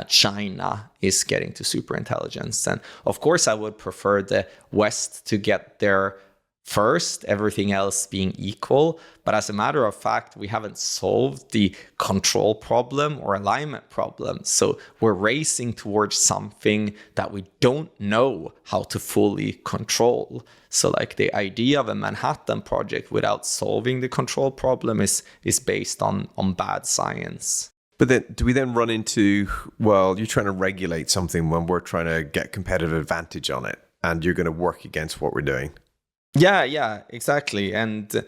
China is getting to superintelligence. And of course, I would prefer the West to get there first, everything else being equal. But as a matter of fact, we haven't solved the control problem or alignment problem. So we're racing towards something that we don't know how to fully control. So like the idea of a Manhattan project without solving the control problem is based on bad science. But then do we then run into, well, you're trying to regulate something when we're trying to get competitive advantage on it, and you're going to work against what we're doing? Yeah, exactly. And so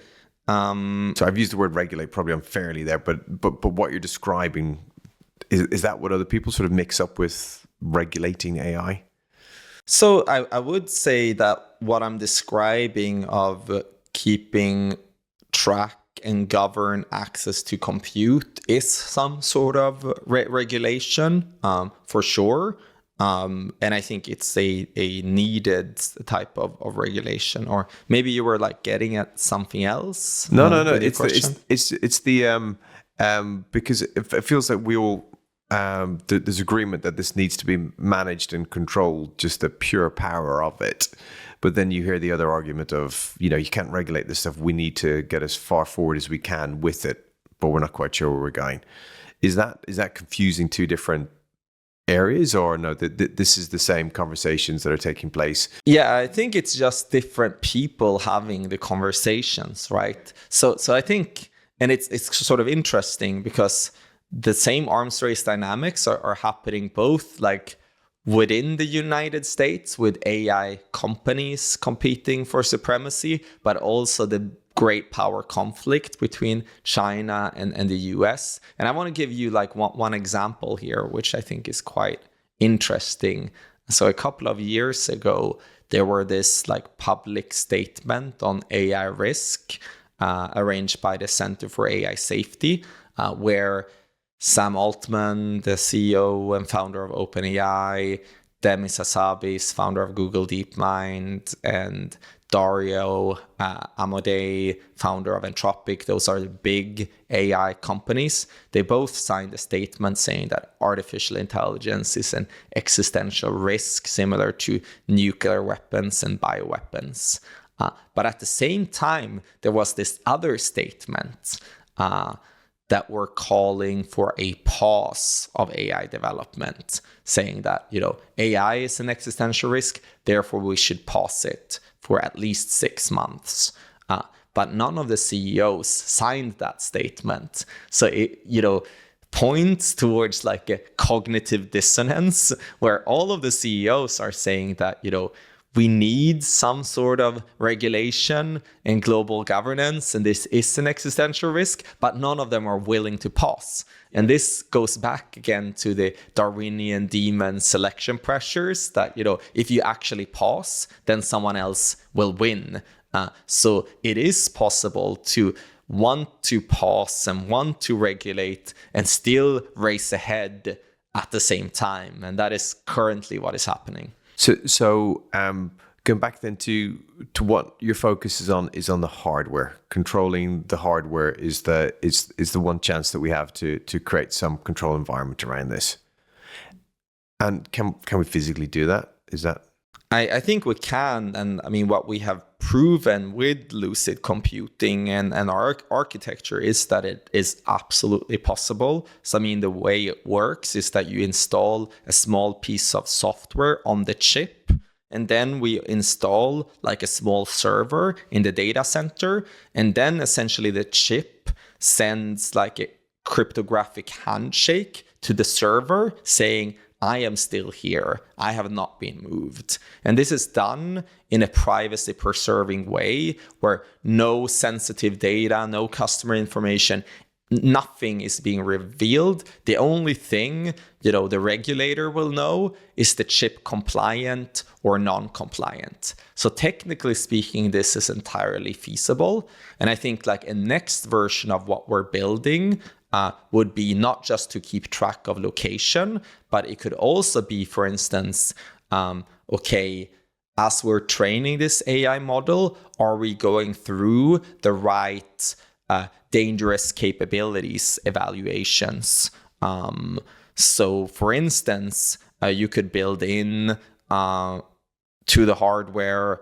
I've used the word regulate probably unfairly there, but what you're describing, is that what other people sort of mix up with regulating AI? So I would say that what I'm describing of keeping track and govern access to compute is some sort of regulation, for sure. And I think it's a needed type of regulation. Or maybe you were like getting at something else. No. It's the because it feels like we all there's agreement that this needs to be managed and controlled, just the pure power of it. But then you hear the other argument of, you can't regulate this stuff. We need to get as far forward as we can with it, but we're not quite sure where we're going. Is that confusing two different areas, or no, this is the same conversations that are taking place? Yeah, I think it's just different people having the conversations, right? So I think And it's sort of interesting because the same arms race dynamics are happening both like within the United States with AI companies competing for supremacy, but also the great power conflict between China and the US. And I want to give you like one example here, which I think is quite interesting. So a couple of years ago, there were this like public statement on AI risk arranged by the Center for AI Safety, where Sam Altman, the CEO and founder of OpenAI, Demis Hassabis, founder of Google DeepMind, and Dario Amodei, founder of Anthropic, those are the big AI companies. They both signed a statement saying that artificial intelligence is an existential risk similar to nuclear weapons and bioweapons. But at the same time, there was this other statement that were calling for a pause of AI development, saying that, AI is an existential risk, therefore we should pause it for at least 6 months. But none of the CEOs signed that statement. So it, points towards like a cognitive dissonance where all of the CEOs are saying that, we need some sort of regulation and global governance, and this is an existential risk, but none of them are willing to pause. And this goes back again to the Darwinian demon selection pressures that, if you actually pause, then someone else will win. So it is possible to want to pause and want to regulate and still race ahead at the same time. And that is currently what is happening. So going back then to what your focus is on the hardware. Controlling the hardware is the one chance that we have to create some control environment around this. And can we physically do that? Is that? I think we can, and I mean what we have proven with lucid computing and our architecture is that it is absolutely possible. So I mean the way it works is that you install a small piece of software on the chip, and then we install like a small server in the data center, and then essentially the chip sends like a cryptographic handshake to the server saying, I am still here. I have not been moved. And this is done in a privacy preserving way where no sensitive data, no customer information, nothing is being revealed. The only thing, the regulator will know is the chip compliant or non-compliant. So technically speaking, this is entirely feasible. And I think like a next version of what we're building would be not just to keep track of location, but it could also be, for instance, as we're training this AI model, are we going through the right dangerous capabilities evaluations? So for instance, you could build in to the hardware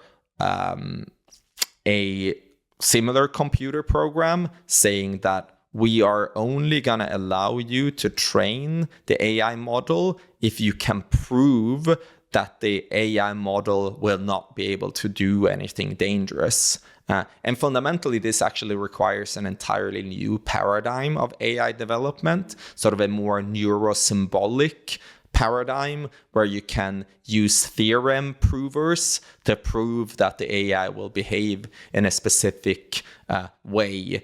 a similar computer program saying that we are only going to allow you to train the AI model if you can prove that the AI model will not be able to do anything dangerous. And fundamentally, this actually requires an entirely new paradigm of AI development, sort of a more neurosymbolic paradigm where you can use theorem provers to prove that the AI will behave in a specific way.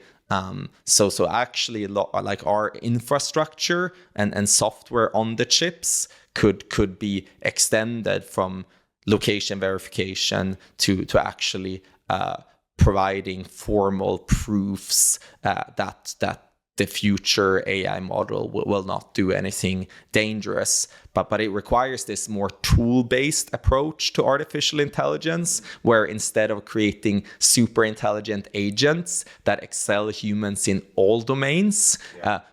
So actually like our infrastructure and software on the chips could be extended from location verification to actually providing formal proofs that the future AI model will not do anything dangerous. But it requires this more tool-based approach to artificial intelligence, where instead of creating super intelligent agents that excel humans in all domains,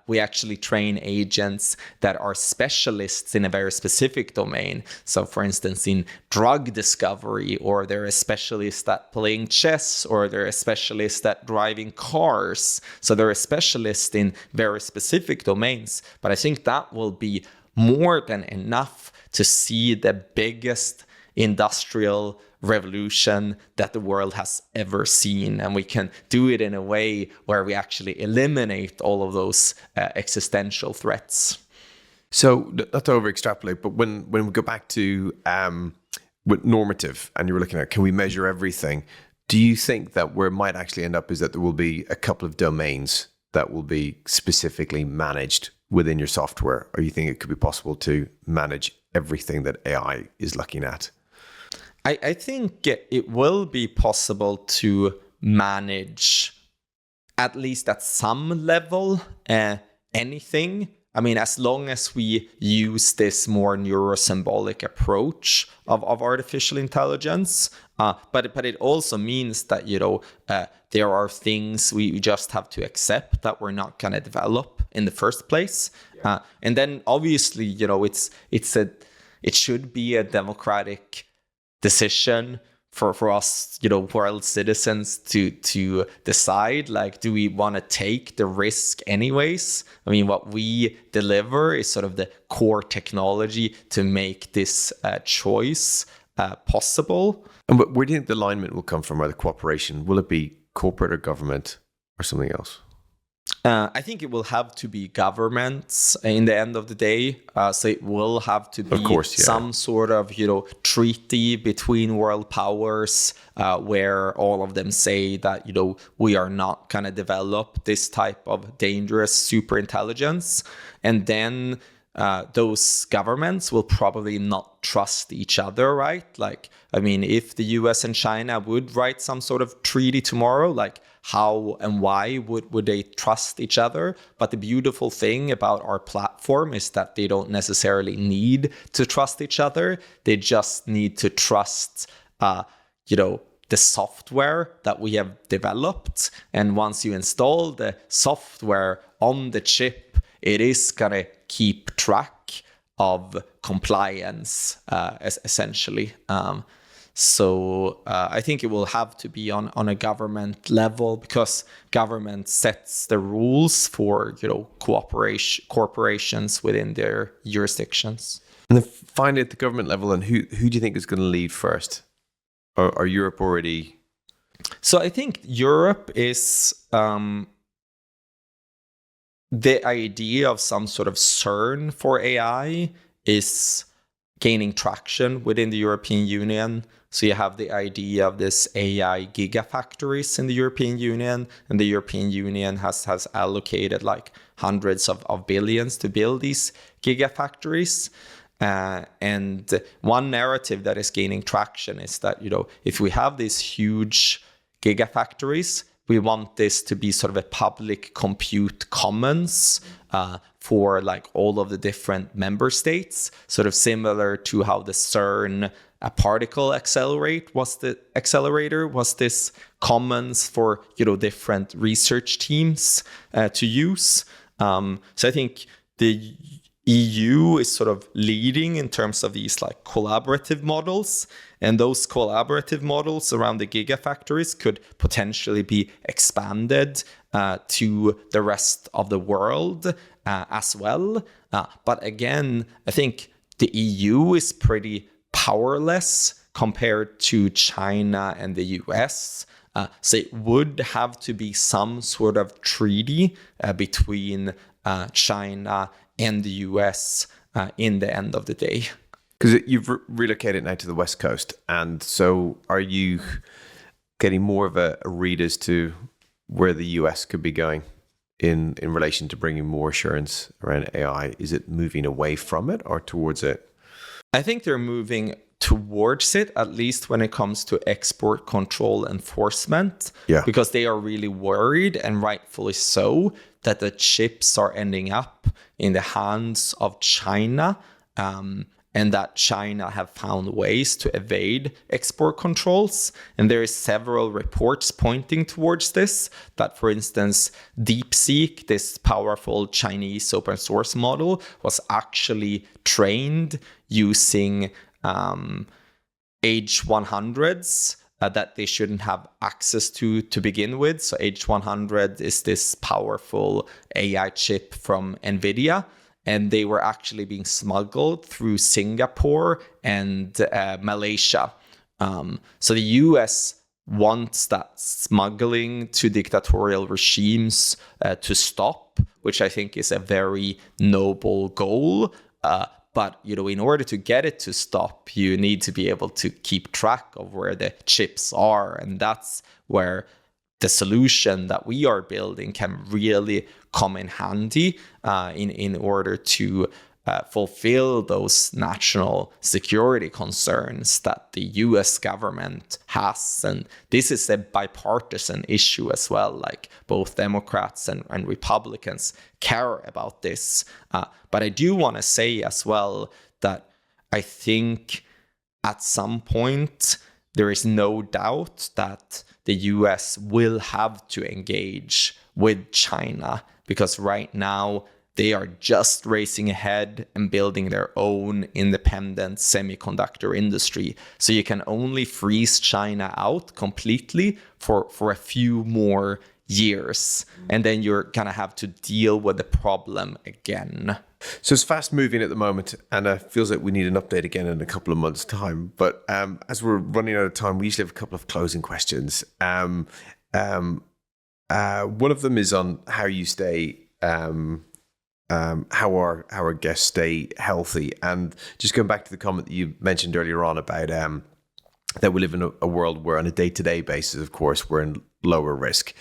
we actually train agents that are specialists in a very specific domain. So for instance, in drug discovery, or they're a specialist at playing chess, or they're a specialist at driving cars. So they're a specialist in very specific domains. But I think that will be more than enough to see the biggest industrial revolution that the world has ever seen. And we can do it in a way where we actually eliminate all of those existential threats. So not to over extrapolate, but when we go back to with normative and you were looking at, can we measure everything? Do you think that where it might actually end up is that there will be a couple of domains that will be specifically managed within your software? Or you think it could be possible to manage everything that AI is looking at? I think it will be possible to manage, at least at some level, anything. I mean, as long as we use this more neurosymbolic approach of artificial intelligence, but it also means that, there are things we just have to accept that we're not going to develop in the first place. Yeah. And then obviously, it should be a democratic decision for us, world citizens to decide, like, do we want to take the risk anyways? I mean, what we deliver is sort of the core technology to make this choice possible. And where do you think the alignment will come from, or the cooperation? Will it be corporate or government or something else? I think it will have to be governments in the end of the day. So it will have to be, of course, some sort of, treaty between world powers where all of them say that, we are not going to develop this type of dangerous super intelligence. And then those governments will probably not trust each other, right? Like, I mean, if the US and China would write some sort of treaty tomorrow, like, how and why would they trust each other? But the beautiful thing about our platform is that they don't necessarily need to trust each other. They just need to trust, the software that we have developed. And once you install the software on the chip, it is going to keep track of compliance, essentially. So I think it will have to be on a government level, because government sets the rules for corporations within their jurisdictions. And then finally, at the government level, and who do you think is going to lead first? Or are Europe already? So I think Europe is the idea of some sort of CERN for AI is gaining traction within the European Union. So you have the idea of this AI gigafactories in the European Union, and the European Union has allocated like hundreds of billions to build these gigafactories. And one narrative that is gaining traction is that, if we have these huge gigafactories, we want this to be sort of a public compute commons for like all of the different member states, sort of similar to how the CERN particle accelerator was this commons for different research teams to use. So I think the EU is sort of leading in terms of these like collaborative models, and those collaborative models around the gigafactories could potentially be expanded to the rest of the world as well. But again, I think the EU is pretty powerless compared to China and the US. So it would have to be some sort of treaty between China and the US in the end of the day. Because you've relocated now to the West Coast. And so are you getting more of a read as to where the US could be going in relation to bringing more assurance around AI? Is it moving away from it or towards it? I think they're moving towards it, at least when it comes to export control enforcement, because they are really worried, and rightfully so, that the chips are ending up in the hands of China, and that China have found ways to evade export controls. And there is several reports pointing towards this, that, for instance, DeepSeek, this powerful Chinese open source model, was actually trained using H100s that they shouldn't have access to begin with. So H100 is this powerful AI chip from NVIDIA. and they were actually being smuggled through Singapore and Malaysia. So the US wants that smuggling to dictatorial regimes to stop, which I think is a very noble goal. But in order to get it to stop, you need to be able to keep track of where the chips are, and that's where the solution that we are building can really come in handy in order to fulfill those national security concerns that the US government has. And this is a bipartisan issue as well. Like both Democrats and Republicans care about this. But I do want to say as well that I think at some point there is no doubt that the US will have to engage with China, because right now they are just racing ahead and building their own independent semiconductor industry. So you can only freeze China out completely for a few more years. And then you're going to have to deal with the problem again. So it's fast moving at the moment, and it feels like we need an update again in a couple of months' time. But as we're running out of time, we usually have a couple of closing questions. One of them is on how you stay... how our guests stay healthy. And just going back to the comment that you mentioned earlier on about that we live in a world where on a day-to-day basis, of course, we're in lower risk.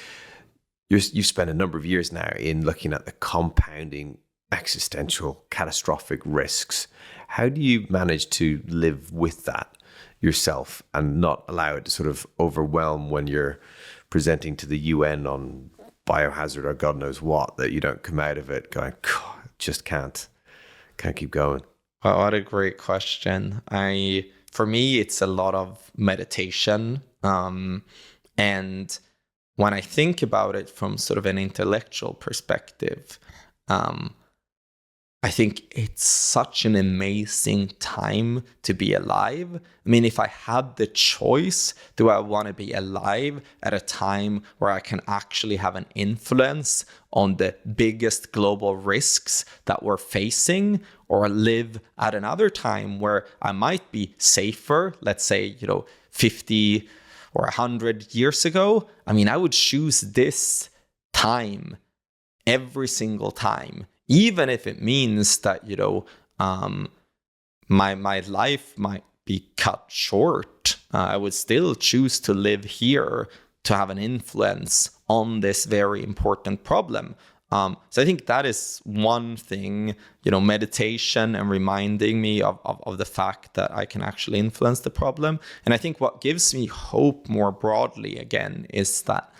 You've spent a number of years now in looking at the compounding existential catastrophic risks. How do you manage to live with that yourself and not allow it to sort of overwhelm when you're presenting to the UN on biohazard or God knows what, that you don't come out of it going, God, just can't keep going? Well, what a great question. For me, it's a lot of meditation. And when I think about it from sort of an intellectual perspective, I think it's such an amazing time to be alive. I mean, if I had the choice, do I want to be alive at a time where I can actually have an influence on the biggest global risks that we're facing, or live at another time where I might be safer, let's say, 50 or 100 years ago? I mean, I would choose this time every single time. Even if it means that, my life might be cut short, I would still choose to live here to have an influence on this very important problem. So I think that is one thing, meditation and reminding me of the fact that I can actually influence the problem. And I think what gives me hope more broadly, again, is that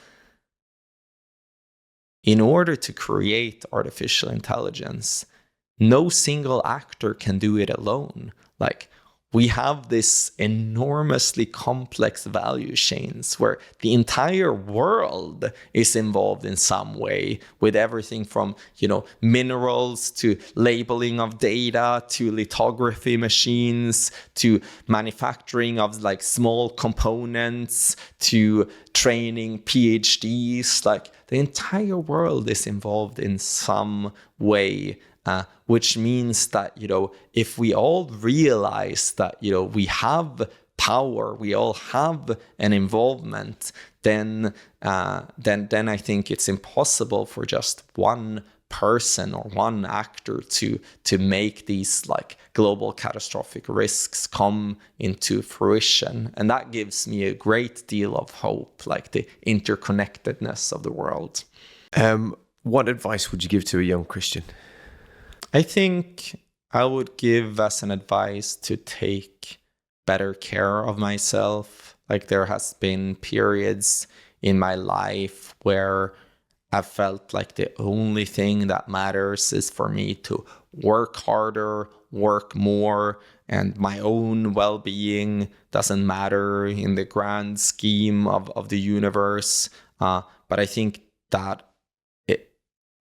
in order to create artificial intelligence, no single actor can do it alone. Like, we have this enormously complex value chains where the entire world is involved in some way, with everything from, minerals to labeling of data to lithography machines to manufacturing of like small components to training PhDs. Like, the entire world is involved in some way. Which means that, if we all realize that, we have power, we all have an involvement, then I think it's impossible for just one person or one actor to make these like global catastrophic risks come into fruition. And that gives me a great deal of hope, like the interconnectedness of the world. What advice would you give to a young Christian? I think I would give as an advice to take better care of myself. Like, there has been periods in my life where I felt like the only thing that matters is for me to work harder, work more, and my own well-being doesn't matter in the grand scheme of the universe. But I think that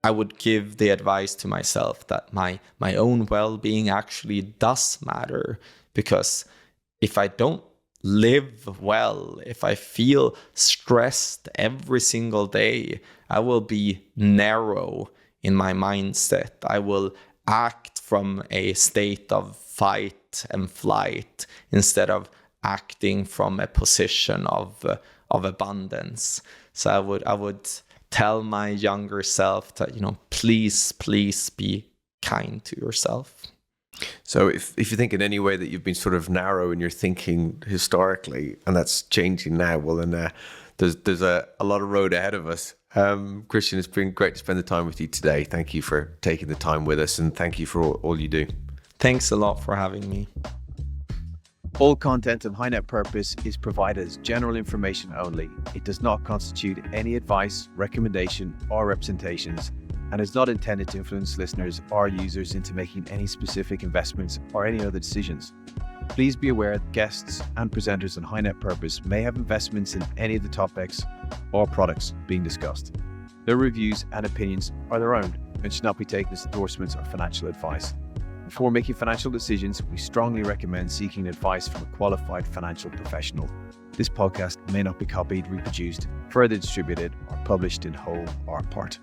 I would give the advice to myself that my own well-being actually does matter, because if I don't live well, if I feel stressed every single day, I will be narrow in my mindset. I will act from a state of fight and flight instead of acting from a position of abundance. So I would tell my younger self that, please be kind to yourself. So if you think in any way that you've been sort of narrow in your thinking historically, and that's changing now, well, then there's a lot of road ahead of us. Kristian, it's been great to spend the time with you today. Thank you for taking the time with us, and thank you for all you do. Thanks a lot for having me. All content on High Net Purpose is provided as general information only. It does not constitute any advice, recommendation, or representations, and is not intended to influence listeners or users into making any specific investments or any other decisions. Please be aware that guests and presenters on High Net Purpose may have investments in any of the topics or products being discussed. Their reviews and opinions are their own and should not be taken as endorsements or financial advice. Before making financial decisions, we strongly recommend seeking advice from a qualified financial professional. This podcast may not be copied, reproduced, further distributed, or published in whole or part.